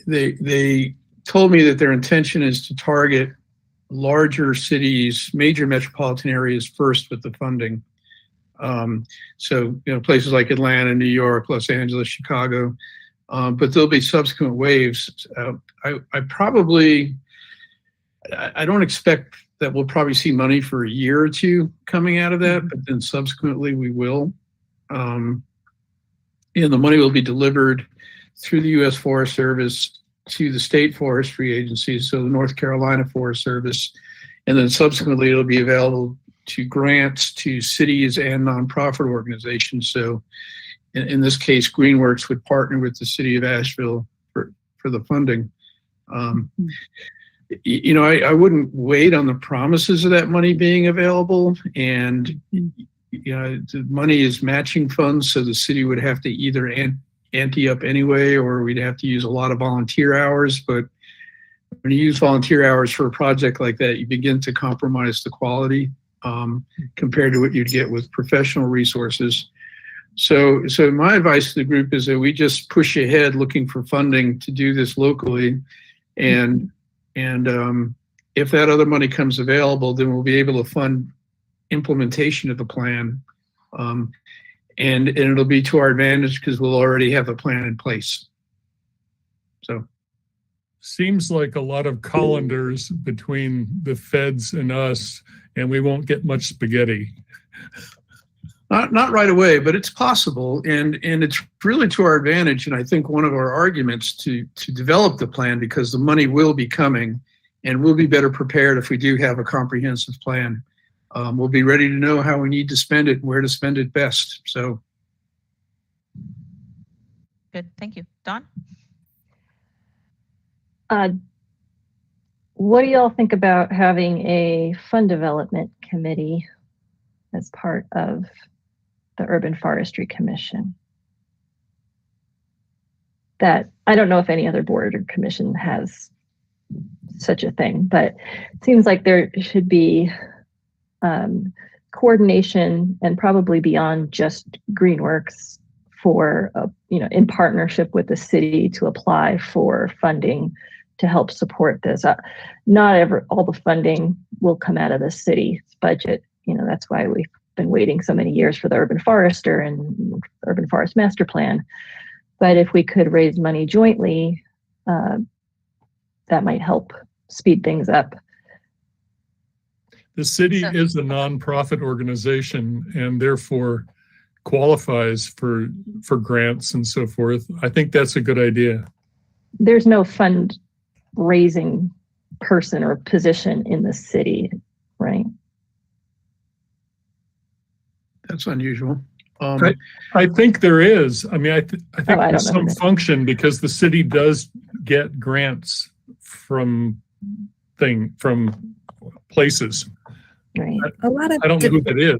they told me that their intention is to target larger cities, major metropolitan areas first with the funding. So, places like Atlanta, New York, Los Angeles, Chicago, but there'll be subsequent waves. I don't expect that we'll probably see money for a year or two coming out of that, but then subsequently we will. And the money will be delivered through the U.S. Forest Service to the state forestry agencies, so the North Carolina Forest Service, and then subsequently it'll be available to grants to cities and nonprofit organizations. So in this case, Greenworks would partner with the city of Asheville for the funding. I wouldn't wait on the promises of that money being available, and the money is matching funds, so the city would have to either ante up anyway, or we'd have to use a lot of volunteer hours. But when you use volunteer hours for a project like that, you begin to compromise the quality compared to what you'd get with professional resources. So my advice to the group is that we just push ahead looking for funding to do this locally. And if that other money comes available, then we'll be able to fund implementation of the plan. And it'll be to our advantage because we'll already have a plan in place. So. Seems like a lot of colanders between the feds and us, and we won't get much spaghetti. Not right away, but it's possible, and it's really to our advantage. And I think one of our arguments to develop the plan, because the money will be coming, and we'll be better prepared if we do have a comprehensive plan. We'll be ready to know how we need to spend it and where to spend it best. So, good, thank you, Dawn. What do y'all think about having a fund development committee as part of the Urban Forestry Commission? That, I don't know if any other board or commission has such a thing, but it seems like there should be coordination, and probably beyond just Greenworks, for in partnership with the city to apply for funding to help support this. Not all the funding will come out of the city's budget. That's why we've been waiting so many years for the urban forester and urban forest master plan. But if we could raise money jointly, that might help speed things up. The city is a nonprofit organization and therefore qualifies for grants and so forth. I think that's a good idea. There's no fundraising person or position in the city, right? That's unusual. I think there is. I mean, I think there's some know. function, because the city does get grants from places. Right. A lot of I don't know who that is.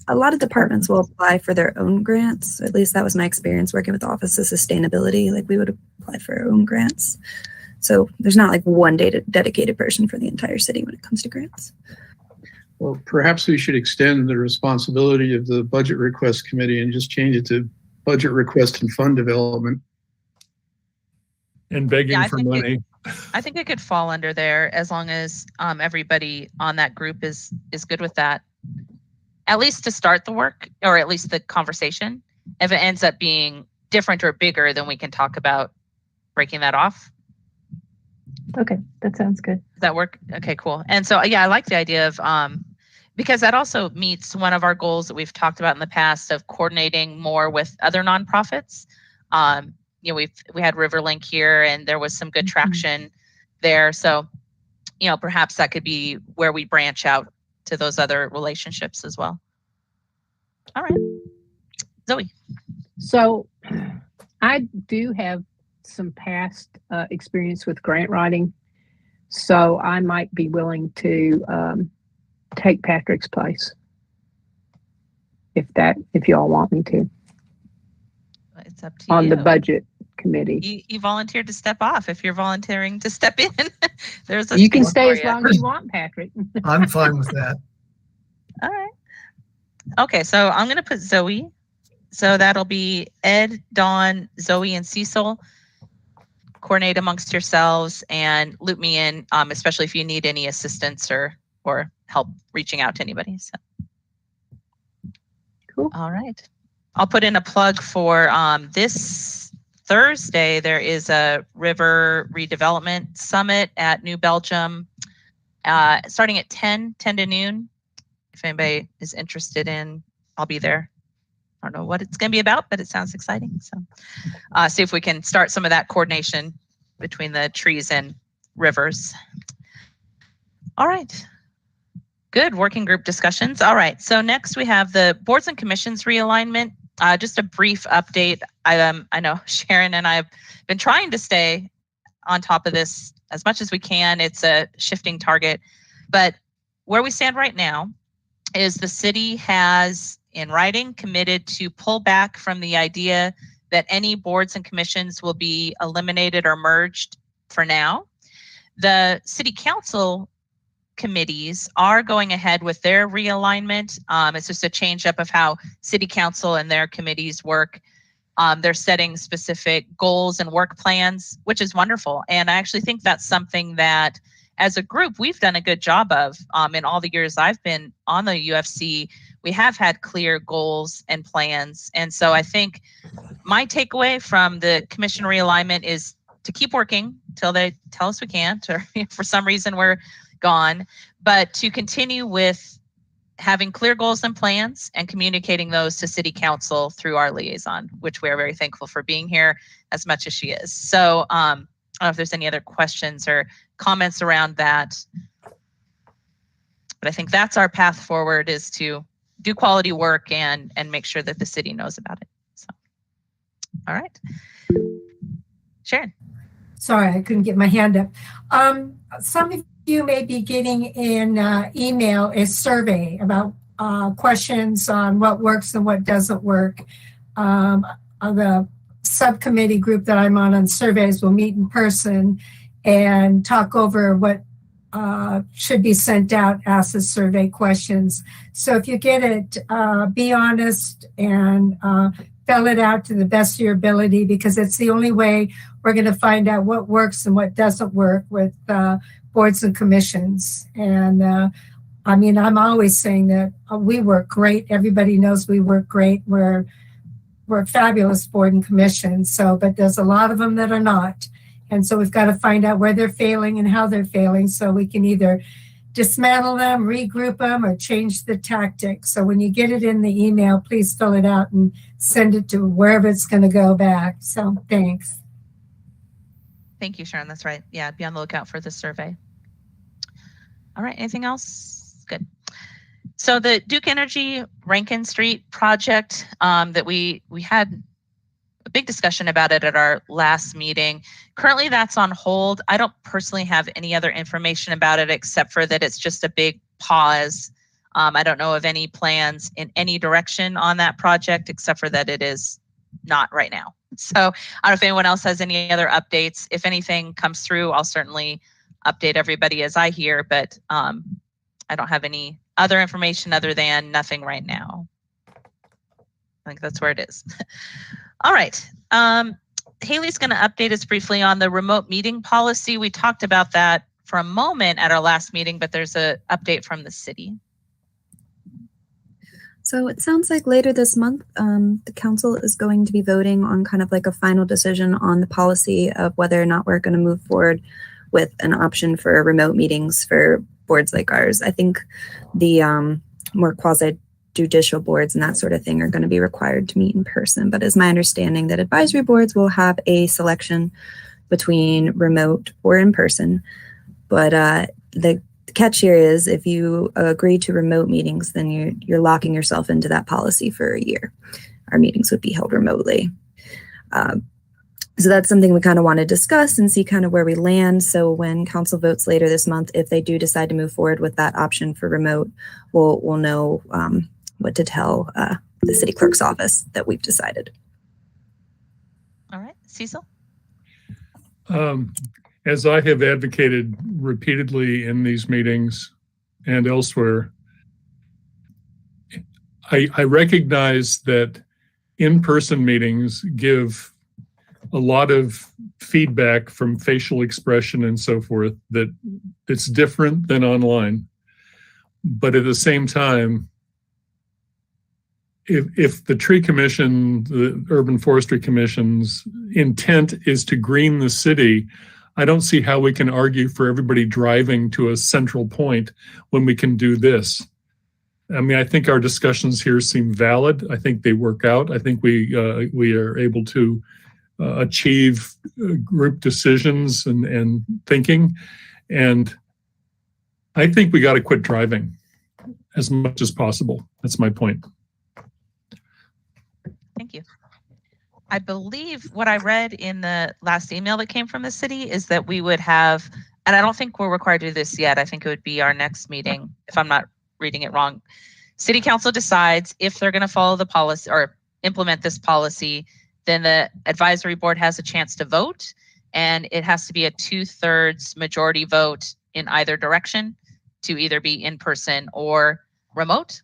A lot of departments will apply for their own grants. At least that was my experience working with the Office of Sustainability. Like, we would apply for our own grants. So there's not like one dedicated person for the entire city when it comes to grants. Well, perhaps we should extend the responsibility of the budget request committee and just change it to budget request and fund development. And begging for money. I think it could fall under there, as long as everybody on that group is good with that. At least to start the work, or at least the conversation. If it ends up being different or bigger, then we can talk about breaking that off. Okay, that sounds good. Does that work? Okay, cool. And so, yeah, I like the idea of, because that also meets one of our goals that we've talked about in the past of coordinating more with other nonprofits. We had Riverlink here, and there was some good traction there. So, perhaps that could be where we branch out to those other relationships as well. All right, Zoe. So I do have some past experience with grant writing, so I might be willing to take Patrick's place if y'all want me to. It's up to you. On the budget committee. You volunteered to step off. If you're volunteering to step in, there's a you can space stay for as you. long as you want, Patrick. I'm fine with that. All right. Okay, so I'm going to put Zoe. So that'll be Ed, Dawn, Zoe, and Cecil. Coordinate amongst yourselves and loop me in, especially if you need any assistance or help reaching out to anybody. So. Cool. All right. I'll put in a plug for this Thursday. There is a river redevelopment summit at New Belgium, starting at 10 to noon. If anybody is interested in, I'll be there. I don't know what it's going to be about, but it sounds exciting. So see if we can start some of that coordination between the trees and rivers. All right. Good working group discussions. All right. So next we have the boards and commissions realignment. Just a brief update. I know Sharon and I have been trying to stay on top of this as much as we can. It's a shifting target, but where we stand right now is the city has in writing committed to pull back from the idea that any boards and commissions will be eliminated or merged for now. The city council committees are going ahead with their realignment. It's just a change up of how city council and their committees work. They're setting specific goals and work plans, which is wonderful. And I actually think that's something that as a group, we've done a good job of in all the years I've been on the UFC. We have had clear goals and plans. And so I think my takeaway from the commission realignment is to keep working till they tell us we can't, or for some reason we're gone, but to continue with having clear goals and plans and communicating those to city council through our liaison, which we are very thankful for being here as much as she is. So I don't know if there's any other questions or comments around that, but I think that's our path forward, is to do quality work and make sure that the city knows about it. So, all right. Sharon. Sorry, I couldn't get my hand up. Some of you may be getting in email a survey about questions on what works and what doesn't work. The subcommittee group that I'm on surveys will meet in person and talk over what should be sent out, ask the survey questions. So if you get it, be honest and fill it out to the best of your ability, because it's the only way we're going to find out what works and what doesn't work with boards and commissions. And I mean, I'm always saying that we work great. Everybody knows we work great. We're a fabulous board and commission. So, but there's a lot of them that are not. And so we've got to find out where they're failing and how they're failing, so we can either dismantle them, regroup them, or change the tactics. So when you get it in the email, please fill it out and send it to wherever it's going to go back. So thanks. Thank you, Sharon. That's right. Yeah, be on the lookout for the survey. All right, anything else? Good. So the Duke Energy Rankin Street project that we had a big discussion about it at our last meeting. Currently that's on hold. I don't personally have any other information about it except for that it's just a big pause. I don't know of any plans in any direction on that project except for that it is not right now. So I don't know if anyone else has any other updates. If anything comes through, I'll certainly update everybody as I hear, but I don't have any other information other than nothing right now. I think that's where it is. All right. Haley's going to update us briefly on the remote meeting policy. We talked about that for a moment at our last meeting, but there's an update from the city. So it sounds like later this month, the council is going to be voting on kind of like a final decision on the policy of whether or not we're going to move forward with an option for remote meetings for boards like ours. I think the more quasi-judicial boards and that sort of thing are going to be required to meet in person. But it's my understanding that advisory boards will have a selection between remote or in person. But the catch here is if you agree to remote meetings, then you're locking yourself into that policy for a year. Our meetings would be held remotely. So that's something we kind of want to discuss and see kind of where we land. So when council votes later this month, if they do decide to move forward with that option for remote, we'll know what to tell the city clerk's office that we've decided. All right, Cecil? As I have advocated repeatedly in these meetings and elsewhere, I recognize that in-person meetings give a lot of feedback from facial expression and so forth that it's different than online. But at the same time, if the Tree Commission, the Urban Forestry Commission's intent is to green the city, I don't see how we can argue for everybody driving to a central point when we can do this. I mean, I think our discussions here seem valid. I think they work out. I think we are able to achieve group decisions and thinking. And I think we got to quit driving as much as possible. That's my point. Thank you. I believe what I read in the last email that came from the city is that we would have, and I don't think we're required to do this yet. I think it would be our next meeting, if I'm not reading it wrong. City council decides if they're going to follow the policy or implement this policy. Then the advisory board has a chance to vote, and it has to be a 2/3 majority vote in either direction to either be in person or remote.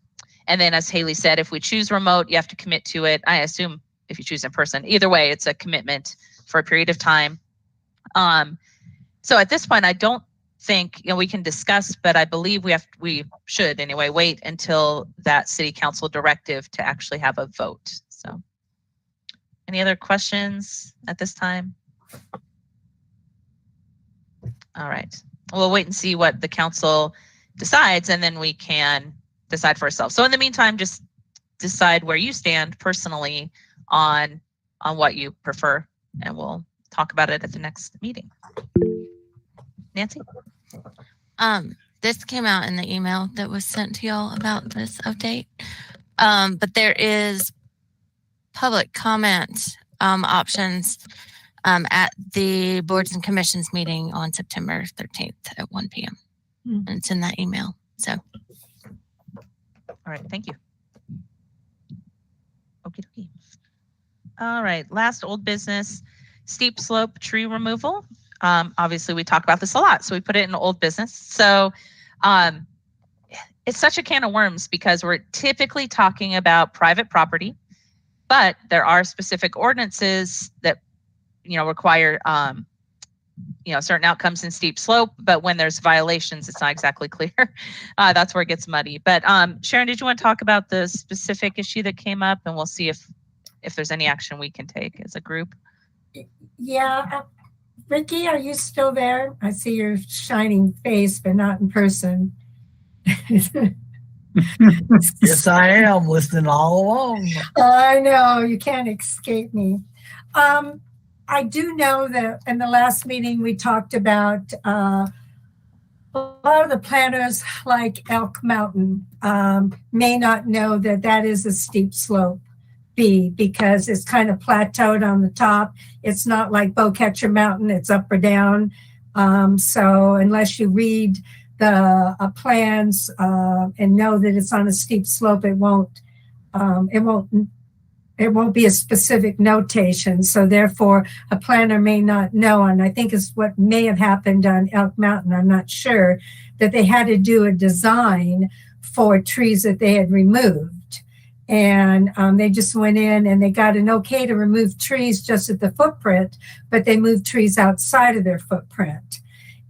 And then, as Haley said, if we choose remote, you have to commit to it. I assume if you choose in person, either way, it's a commitment for a period of time. So at this point, I don't think, we can discuss, but I believe we should anyway wait until that city council directive to actually have a vote. So, any other questions at this time? All right, we'll wait and see what the council decides, and then we can decide for ourselves. So in the meantime, just decide where you stand personally on what you prefer, and we'll talk about it at the next meeting. Nancy? This came out in the email that was sent to y'all about this update. But there is public comment options at the boards and commissions meeting on September 13th at 1 p.m. And it's in that email. So. All right, thank you. Okie dokie. All right, last old business, steep slope tree removal. Obviously, we talk about this a lot, so we put it in old business. So it's such a can of worms because we're typically talking about private property, but there are specific ordinances that require certain outcomes in steep slope. But when there's violations, it's not exactly clear. That's where it gets muddy. But Sharon, did you want to talk about the specific issue that came up, and we'll see if there's any action we can take as a group? Yeah. Ricky, are you still there? I see your shining face, but not in person. Yes, I am listening all along. I know, you can't escape me. I do know that in the last meeting we talked about a lot of the planners like Elk Mountain may not know that is a steep slope because it's kind of plateaued on the top. It's not like Bowcatcher Mountain, it's up or down. So unless you read the plans and know that it's on a steep slope, it won't be a specific notation. So therefore a planner may not know. And I think is what may have happened on Elk Mountain. I'm not sure that they had to do a design for trees that they had removed. And they just went in and they got an okay to remove trees just at the footprint, but they moved trees outside of their footprint.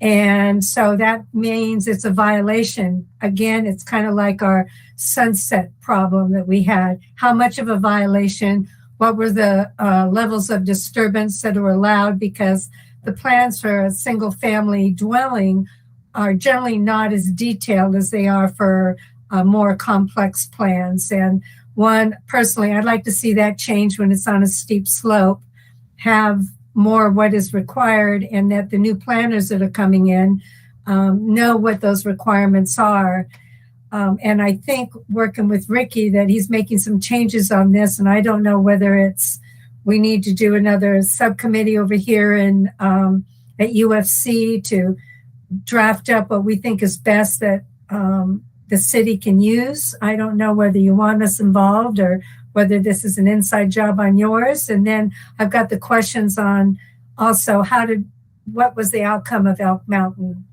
And so that means it's a violation. Again, it's kind of like our sunset problem that we had. How much of a violation? What were the levels of disturbance that are allowed? Because the plans for a single family dwelling are generally not as detailed as they are for more complex plans. And one, personally, I'd like to see that change when it's on a steep slope, have more what is required, and that the new planners that are coming in know what those requirements are. And I think working with Ricky that he's making some changes on this, and I don't know whether we need to do another subcommittee over here at UFC to draft up what we think is best that the city can use. I don't know whether you want us involved or whether this is an inside job on yours. And then I've got the questions on also what was the outcome of Elk Mountain?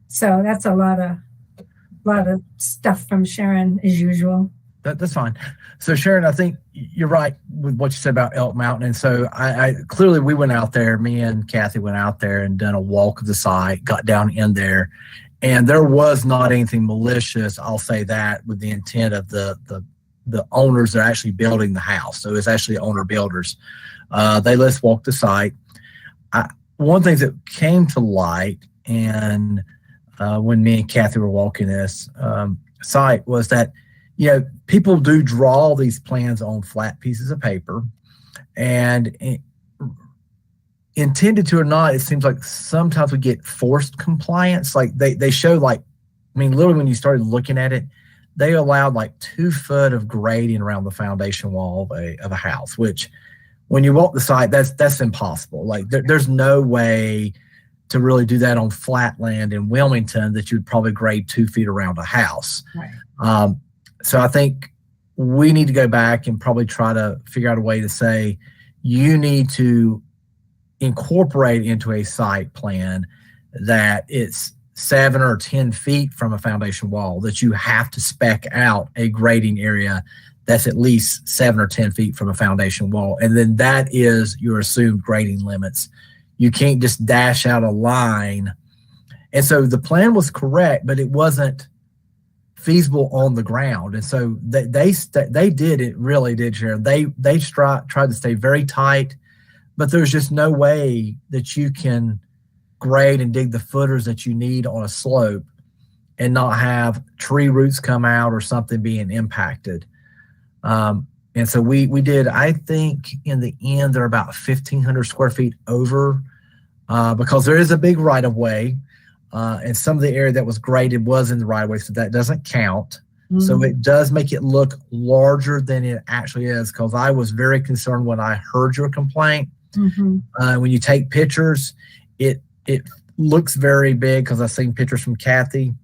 So that's a lot of stuff from Sharon as usual. That's fine. So Sharon, I think you're right with what you said about Elk Mountain. And so I clearly we went out there, me and Kathy went out there and done a walk of the site, got down in there, and there was not anything malicious. I'll say that with the intent of the owners that are actually building the house. So it's actually owner builders. They let us walk the site. One thing that came to light and when me and Kathy were walking this site was that, people do draw these plans on flat pieces of paper, and intended to or not, it seems like sometimes we get forced compliance. Like they show literally when you started looking at it, they allowed 2 foot of grading around the foundation wall of a house, which when you walk the site, that's impossible. There's no way to really do that on flat land in Wilmington that you'd probably grade 2 feet around a house. Right. So I think we need to go back and probably try to figure out a way to say, you need to incorporate into a site plan that it's 7 or 10 feet from a foundation wall, that you have to spec out a grading area that's at least 7 or 10 feet from a foundation wall. And then that is your assumed grading limits. You can't just dash out a line. And so the plan was correct, but it wasn't feasible on the ground. And so they did, it really did, Sharon. They tried to stay very tight, but there's just no way that you can grade and dig the footers that you need on a slope and not have tree roots come out or something being impacted. And so we did, I think in the end, they're about 1,500 square feet over because there is a big right of way. And some of the area that was graded was in the right of way, so that doesn't count. Mm-hmm. So it does make it look larger than it actually is, because I was very concerned when I heard your complaint. Mm-hmm. When you take pictures, it looks very big, because I've seen pictures from Kathy.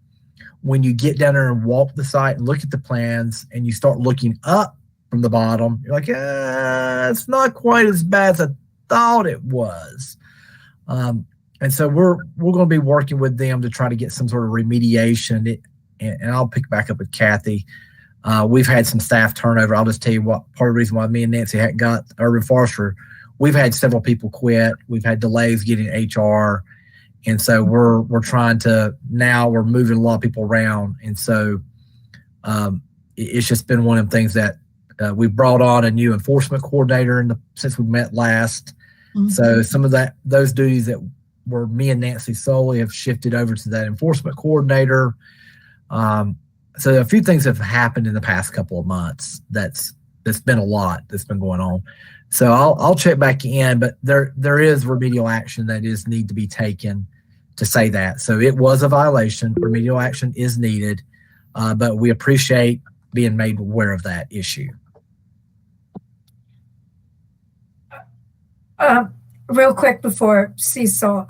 When you get down there and walk the site and look at the plans and you start looking up from the bottom, you're like, it's not quite as bad as I thought it was. And so we're going to be working with them to try to get some sort of remediation. And I'll pick back up with Kathy. We've had some staff turnover. I'll just tell you what part of the reason why me and Nancy hadn't got Urban Forestry. We've had several people quit. We've had delays getting HR. And so we're trying to, now we're moving a lot of people around. And so it's just been one of the things that we've brought on a new enforcement coordinator since we met last. Mm-hmm. So some of those duties that were me and Nancy solely have shifted over to that enforcement coordinator. So a few things have happened in the past couple of months. That's been a lot that's been going on. So I'll check back in, but there is remedial action that is need to be taken to say that. So it was a violation. Remedial action is needed, but we appreciate being made aware of that issue. Real quick before Cecil,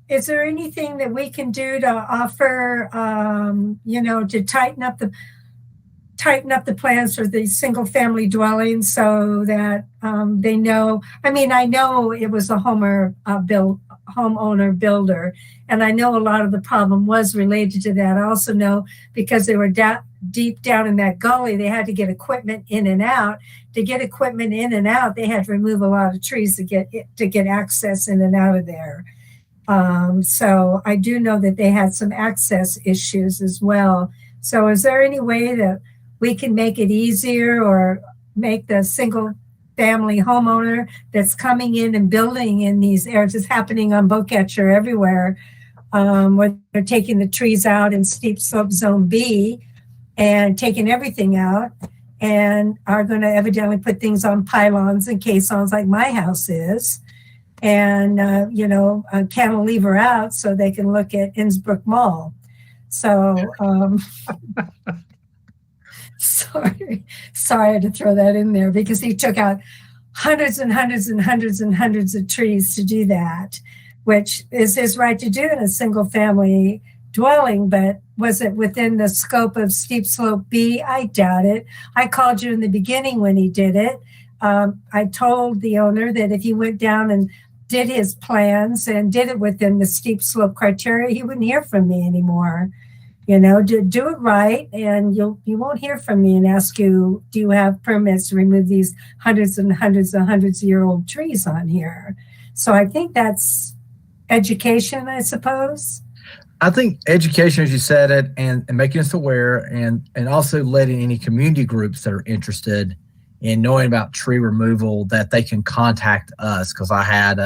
is there anything that we can do to offer, to tighten up the plans for the single family dwellings so that they know? I mean, I know it was a homeowner builder, and I know a lot of the problem was related to that. I also know because they were deep down in that gully, they had to get equipment in and out. To get equipment in and out, they had to remove a lot of trees to get access in and out of there. So I do know that they had some access issues as well. So is there any way that we can make it easier or make the single family homeowner that's coming in and building in these areas? It's happening on Bowcatcher everywhere, where they're taking the trees out in steep slope zone B and taking everything out, and are going to evidently put things on pylons and caissons like my house is, and cantilever out so they can look at Innsbruck Mall. So sorry to throw that in there, because he took out hundreds and hundreds and hundreds and hundreds of trees to do that, which is his right to do in a single family dwelling. But was it within the scope of steep slope B? I doubt it. I called you in the beginning when he did it. I told the owner that if he went down and did his plans and did it within the steep slope criteria, he wouldn't hear from me anymore. Do it right, and you won't hear from me and ask you, do you have permits to remove these hundreds and hundreds and hundreds of year old trees on here? So I think that's education, I suppose. I think education, as you said it, and making us aware, and also letting any community groups that are interested in knowing about tree removal, that they can contact us. Because I had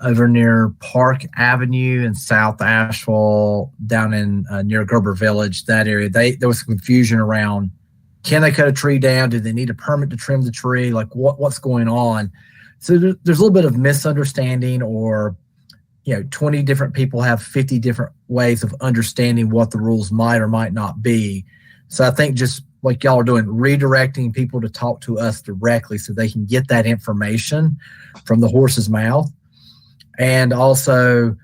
over near Park Avenue and South Asheville, down in near Gerber Village, that area, there was confusion around, can they cut a tree down? Do they need a permit to trim the tree? Like what's going on? So there's a little bit of misunderstanding, or 20 different people have 50 different ways of understanding what the rules might or might not be. So I think just like y'all are doing, redirecting people to talk to us directly so they can get that information from the horse's mouth. And also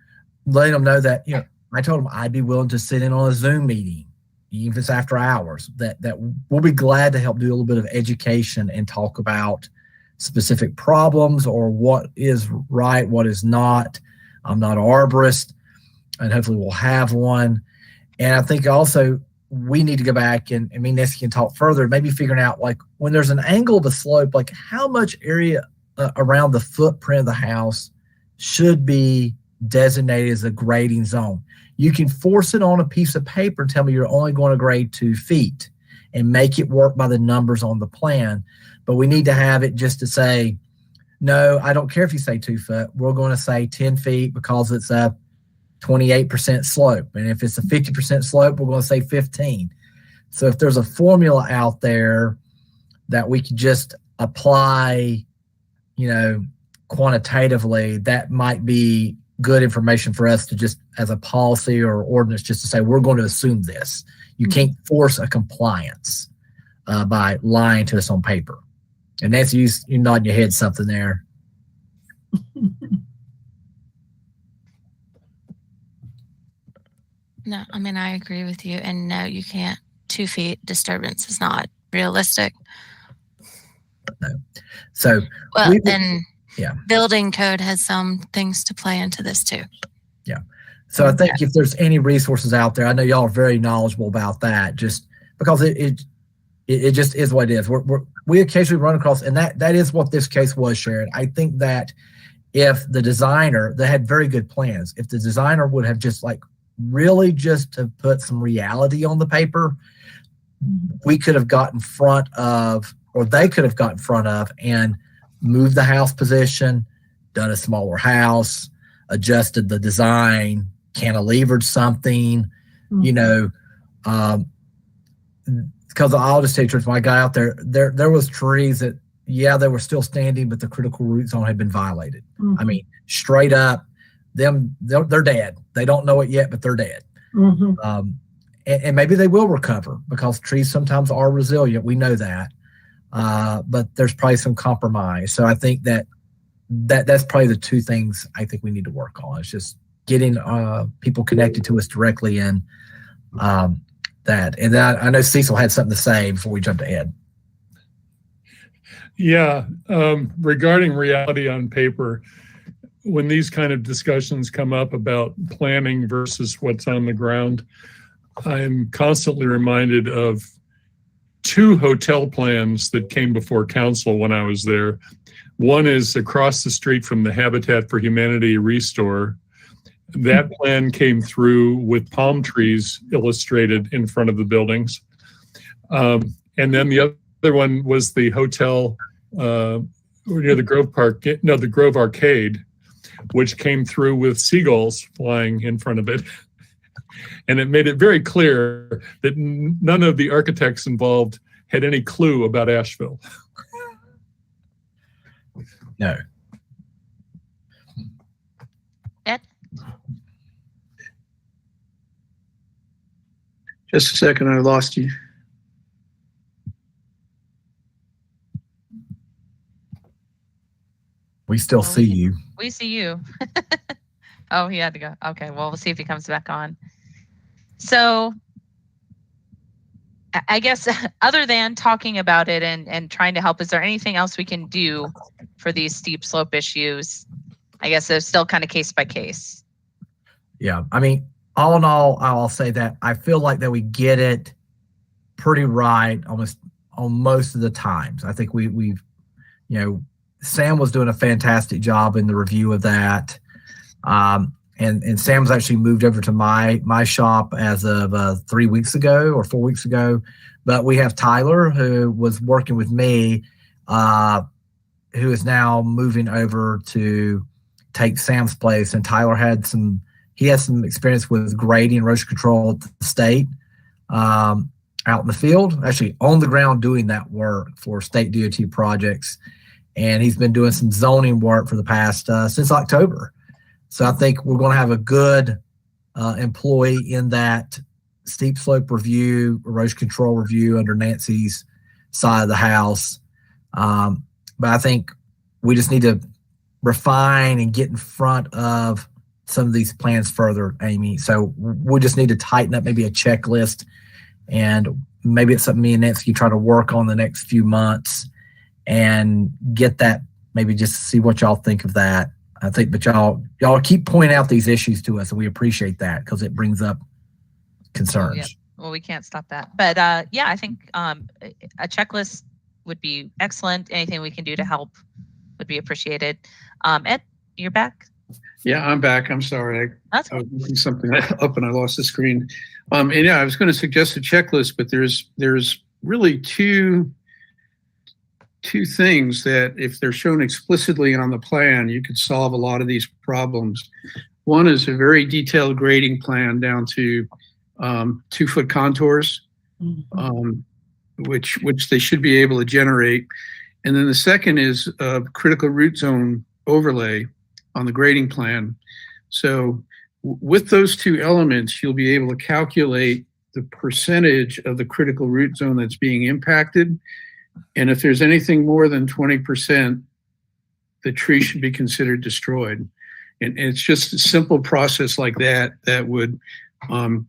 letting them know that, I told them I'd be willing to sit in on a Zoom meeting even if it's after hours, that we'll be glad to help do a little bit of education and talk about specific problems or what is right, what is not. I'm not an arborist, and hopefully we'll have one. And I think also we need to go back and Nancy can talk further, maybe figuring out like when there's an angle of the slope, like how much area around the footprint of the house should be designated as a grading zone. You can force it on a piece of paper and tell me you're only going to grade 2 feet and make it work by the numbers on the plan. But we need to have it just to say, no, I don't care if you say 2 foot. We're going to say 10 feet because it's a 28% slope. And if it's a 50% slope, we're going to say 15. So if there's a formula out there that we could just apply, quantitatively, that might be good information for us to just as a policy or ordinance, just to say, we're going to assume this. You can't force a compliance by lying to us on paper. And Nancy, you nodding your head something there. No, I mean, I agree with you. And no, you can't. 2 feet disturbance is not realistic. No. So, well, and yeah, building code has some things to play into this too. Yeah. So I think if there's any resources out there, I know y'all are very knowledgeable about that, just because it just is what it is. We occasionally run across, and that is what this case was, Sharon. I think that if the designer, they had very good plans, if the designer would have just like really just to put some reality on the paper, we could have got in front of, or they could have got in front of and moved the house position, done a smaller house, adjusted the design, cantilevered something, because I'll just tell you the truth, when I got out there was trees that, they were still standing, but the critical root zone had been violated. I mean, straight up, they're dead. They don't know it yet, but they're dead. And maybe they will recover because trees sometimes are resilient. We know that. But there's probably some compromise. So I think that's probably the 2 things I think we need to work on. It's just getting people connected to us directly in that. And then I know Cecil had something to say before we jump to Ed. Yeah, regarding reality on paper, when these kind of discussions come up about planning versus what's on the ground, I'm constantly reminded of 2 hotel plans that came before council when I was there. One is across the street from the Habitat for Humanity Restore. That plan came through with palm trees illustrated in front of the buildings. And then the other one was the hotel near the the Grove Arcade, which came through with seagulls flying in front of it. And it made it very clear that none of the architects involved had any clue about Asheville. No. Ed? Just a second, I lost you. We still see you. We see you. Oh, he had to go. Okay, well, we'll see if he comes back on. So I guess other than talking about it and trying to help, is there anything else we can do for these steep slope issues? I guess they're still kind of case by case. Yeah, I mean, all in all, I'll say that I feel like that we get it pretty right almost on most of the times. I think we've Sam was doing a fantastic job in the review of that. And Sam's actually moved over to my shop as of 3 weeks ago or 4 weeks ago. But we have Tyler, who was working with me, who is now moving over to take Sam's place. And Tyler had some experience with grading and erosion control at the state out in the field, actually on the ground doing that work for state DOT projects. And he's been doing some zoning work for the past since October. So I think we're going to have a good employee in that steep slope review, erosion control review under Nancy's side of the house. But I think we just need to refine and get in front of some of these plans further, Amy. So we just need to tighten up maybe a checklist And maybe it's something me and Nancy try to work on the next few months and get that, maybe just see what y'all think of that. I think, but y'all keep pointing out these issues to us, and we appreciate that because it brings up concerns. Oh, yeah. Well, we can't stop that. But yeah, I think a checklist would be excellent. Anything we can do to help would be appreciated. Ed, you're back? Yeah, I'm back. I'm sorry. I was looking something up and I lost the screen. And yeah, I was going to suggest a checklist, but there's really two things that if they're shown explicitly on the plan, you could solve a lot of these problems. One is a very detailed grading plan down to 2-foot contours, which they should be able to generate. And then the second is a critical root zone overlay on the grading plan. So with those two elements, you'll be able to calculate the percentage of the critical root zone that's being impacted. And if there's anything more than 20%, the tree should be considered destroyed. And it's just a simple process like that would, and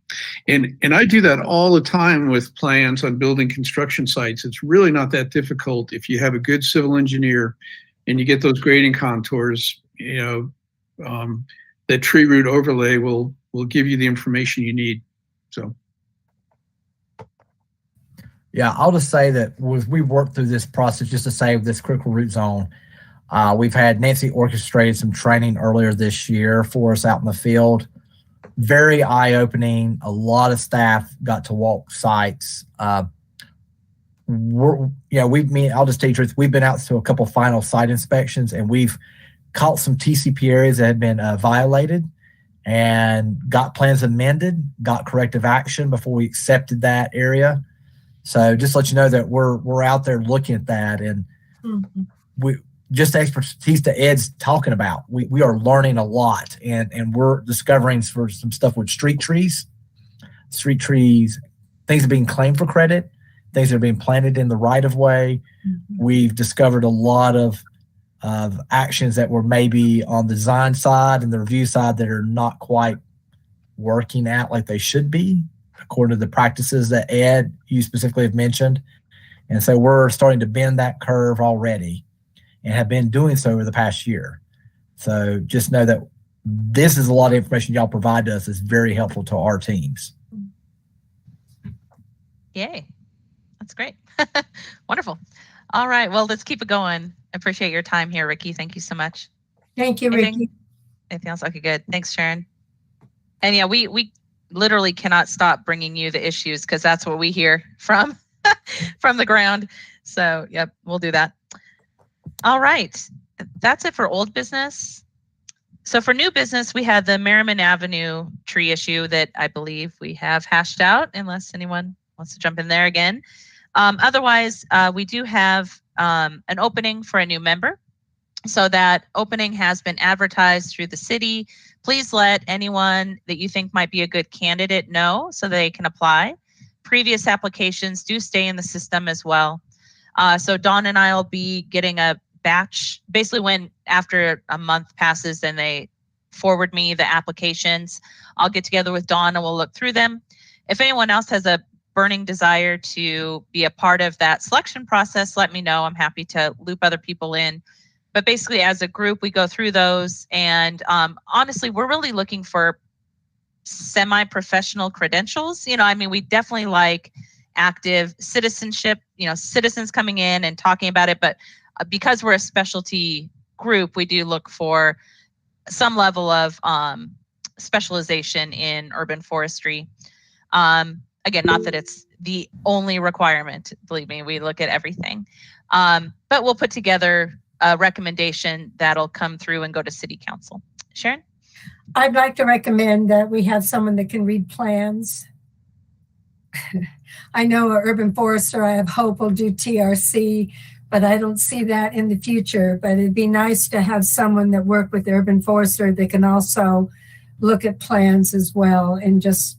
I do that all the time with plans on building construction sites. It's really not that difficult if you have a good civil engineer and you get those grading contours. That tree root overlay will give you the information you need. So. Yeah, I'll just say that as we worked through this process, just to say this critical root zone, we've had Nancy orchestrated some training earlier this year for us out in the field. Very eye-opening. A lot of staff got to walk sites. I'll just tell you the truth. We've been out to a couple final site inspections, and we've caught some TCP areas that had been violated and got plans amended, got corrective action before we accepted that area. So just to let you know that we're out there looking at that, and we just the expertise that Ed's talking about. We are learning a lot, and we're discovering for some stuff with street trees, things that are being claimed for credit, things that are being planted in the right of way. We've discovered a lot of actions that were maybe on the design side and the review side that are not quite working out like they should be, according to the practices that Ed, you specifically have mentioned. And so we're starting to bend that curve already and have been doing so over the past year. So just know that this is a lot of information y'all provide to us is very helpful to our teams. Yay. That's great. Wonderful. All right. Well, let's keep it going. Appreciate your time here, Ricky. Thank you so much. Thank you, Ricky. Anything else? Okay, good. Thanks, Sharon. And yeah, we literally cannot stop bringing you the issues because that's what we hear from the ground. So, yep, we'll do that. All right. That's it for old business. So for new business, we had the Merriman Avenue tree issue that I believe we have hashed out, unless anyone wants to jump in there again. Otherwise, we do have an opening for a new member. So that opening has been advertised through the city. Please let anyone that you think might be a good candidate know so they can apply. Previous applications do stay in the system as well. So Dawn and I will be getting a batch, basically when after a month passes, then they forward me the applications. I'll get together with Dawn and we'll look through them. If anyone else has a burning desire to be a part of that selection process, let me know. I'm happy to loop other people in. But basically, as a group, we go through those. And honestly, we're really looking for semi-professional credentials. We definitely like active citizenship, citizens coming in and talking about it. But because we're a specialty group, we do look for some level of specialization in urban forestry. Again, not that it's the only requirement. Believe me, we look at everything. But we'll put together a recommendation that'll come through and go to City Council. Sharon? I'd like to recommend that we have someone that can read plans. I know an urban forester, I have hope will do TRC, but I don't see that in the future. But it'd be nice to have someone that worked with the urban forester that can also look at plans as well and just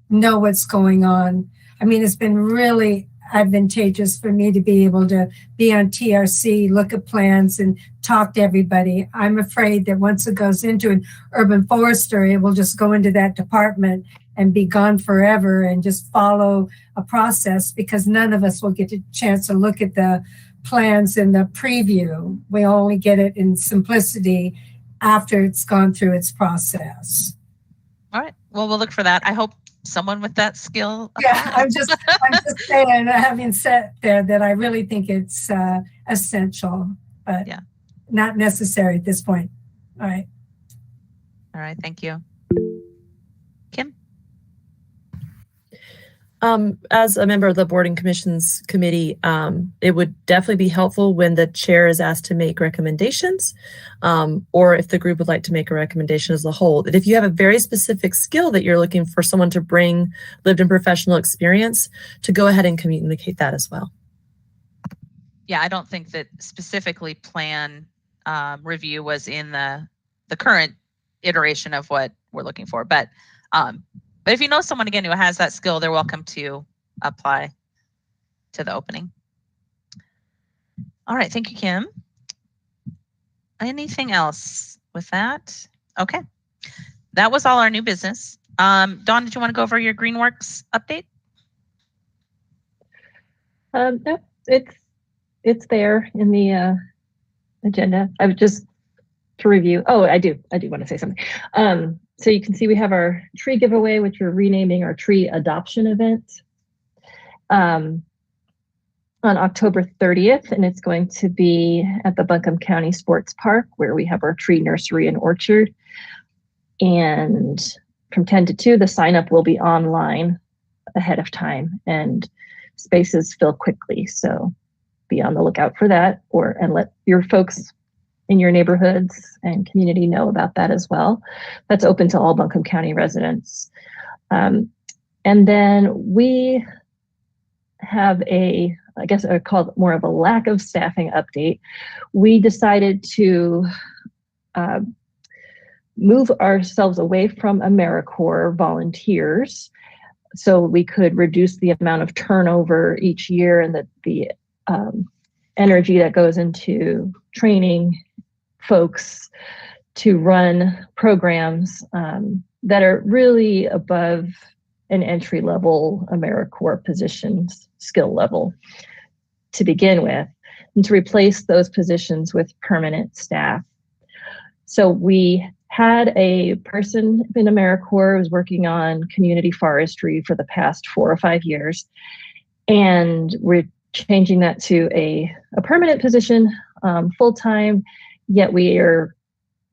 know what's going on. It's been really advantageous for me to be able to be on TRC, look at plans, and talk to everybody. I'm afraid that once it goes into an urban forestry, it will just go into that department and be gone forever and just follow a process, because none of us will get a chance to look at the plans in the preview. We only get it in simplicity after it's gone through its process. All right. Well, we'll look for that. I hope someone with that skill. Yeah, I'm just saying, having said there, that I really think it's essential, but yeah, not necessary at this point. All right. All right. Thank you. Kim? As a member of the Board and Commissions Committee, it would definitely be helpful when the chair is asked to make recommendations, or if the group would like to make a recommendation as a whole. That if you have a very specific skill that you're looking for someone to bring lived and professional experience, to go ahead and communicate that as well. Yeah, I don't think that specifically plan review was in the current iteration of what we're looking for, but if you know someone, again, who has that skill, they're welcome to apply to the opening. All right. Thank you, Kim. Anything else with that? Okay. That was all our new business. Dawn, did you want to go over your Greenworks update? No, it's there in the agenda. I would just to review. Oh, I do want to say something. So you can see we have our tree giveaway, which we're renaming our tree adoption event on October 30th, and it's going to be at the Buncombe County Sports Park, where we have our tree nursery and orchard. And from 10 to 2, the sign up will be online ahead of time, and spaces fill quickly. So be on the lookout for that, and let your folks in your neighborhoods and community know about that as well. That's open to all Buncombe County residents. And then we have I guess I call it more of a lack of staffing update. We decided to move ourselves away from AmeriCorps volunteers so we could reduce the amount of turnover each year and the energy that goes into training folks to run programs that are really above an entry-level AmeriCorps positions skill level to begin with, and to replace those positions with permanent staff. So we had a person in AmeriCorps who was working on community forestry for the past 4 or 5 years, and we're changing that to a permanent position, full-time, yet we are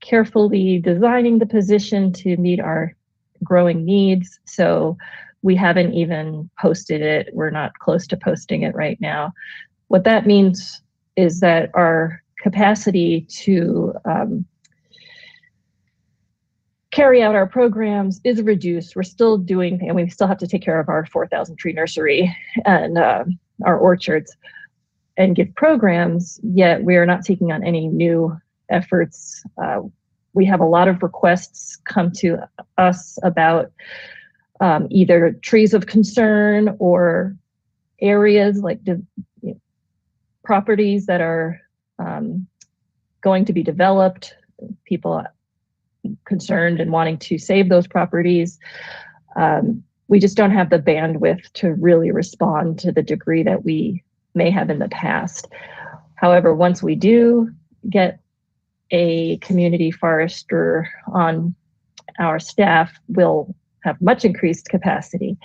carefully designing the position to meet our growing needs. So we haven't even posted it. We're not close to posting it right now. What that means is that our capacity to carry out our programs is reduced. We're still doing, and we still have to take care of our 4,000 tree nursery and our orchards and give programs, yet we are not taking on any new efforts. We have a lot of requests come to us about either trees of concern or areas like properties that are going to be developed, people concerned and wanting to save those properties. We just don't have the bandwidth to really respond to the degree that we may have in the past. However, once we do get a community forester on our staff, we'll have much increased capacity.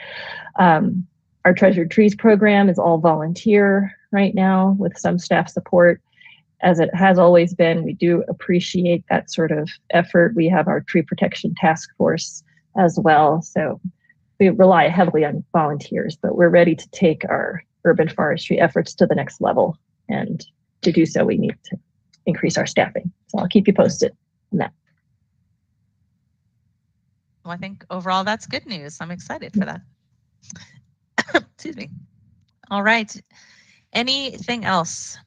Our Treasured Trees program is all volunteer right now with some staff support. As it has always been, we do appreciate that sort of effort. We have our tree protection task force as well. So we rely heavily on volunteers, but we're ready to take our urban forestry efforts to the next level. And to do so, we need to increase our staffing. So I'll keep you posted on that. Well, I think overall that's good news. I'm excited for that. Excuse me. All right. Anything else?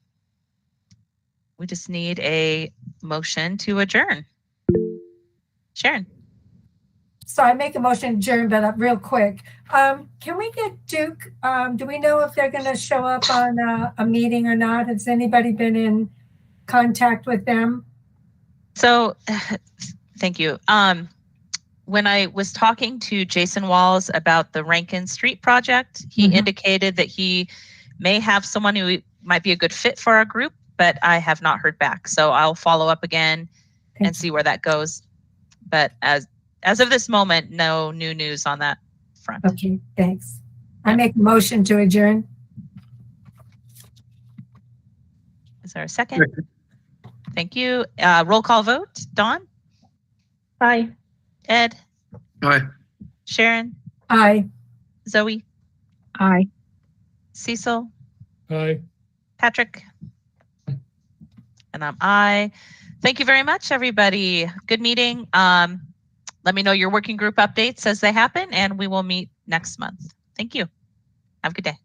We just need a motion to adjourn. Sharon. So I make a motion to adjourn, but real quick. Can we get Duke? Do we know if they're going to show up on a meeting or not? Has anybody been in contact with them? So thank you. When I was talking to Jason Walls about the Rankin Street project, he indicated that he may have someone who might be a good fit for our group, but I have not heard back. So I'll follow up again and see where that goes. But as of this moment, no new news on that front. Okay, thanks. I make a motion to adjourn. Is there a second? Thank you. Roll call vote. Dawn? Aye. Ed? Aye. Sharon? Aye. Zoe? Aye. Cecil? Hi. Patrick? And I'm aye. Thank you very much, everybody. Good meeting. Let me know your working group updates as they happen, and we will meet next month. Thank you. Have a good day.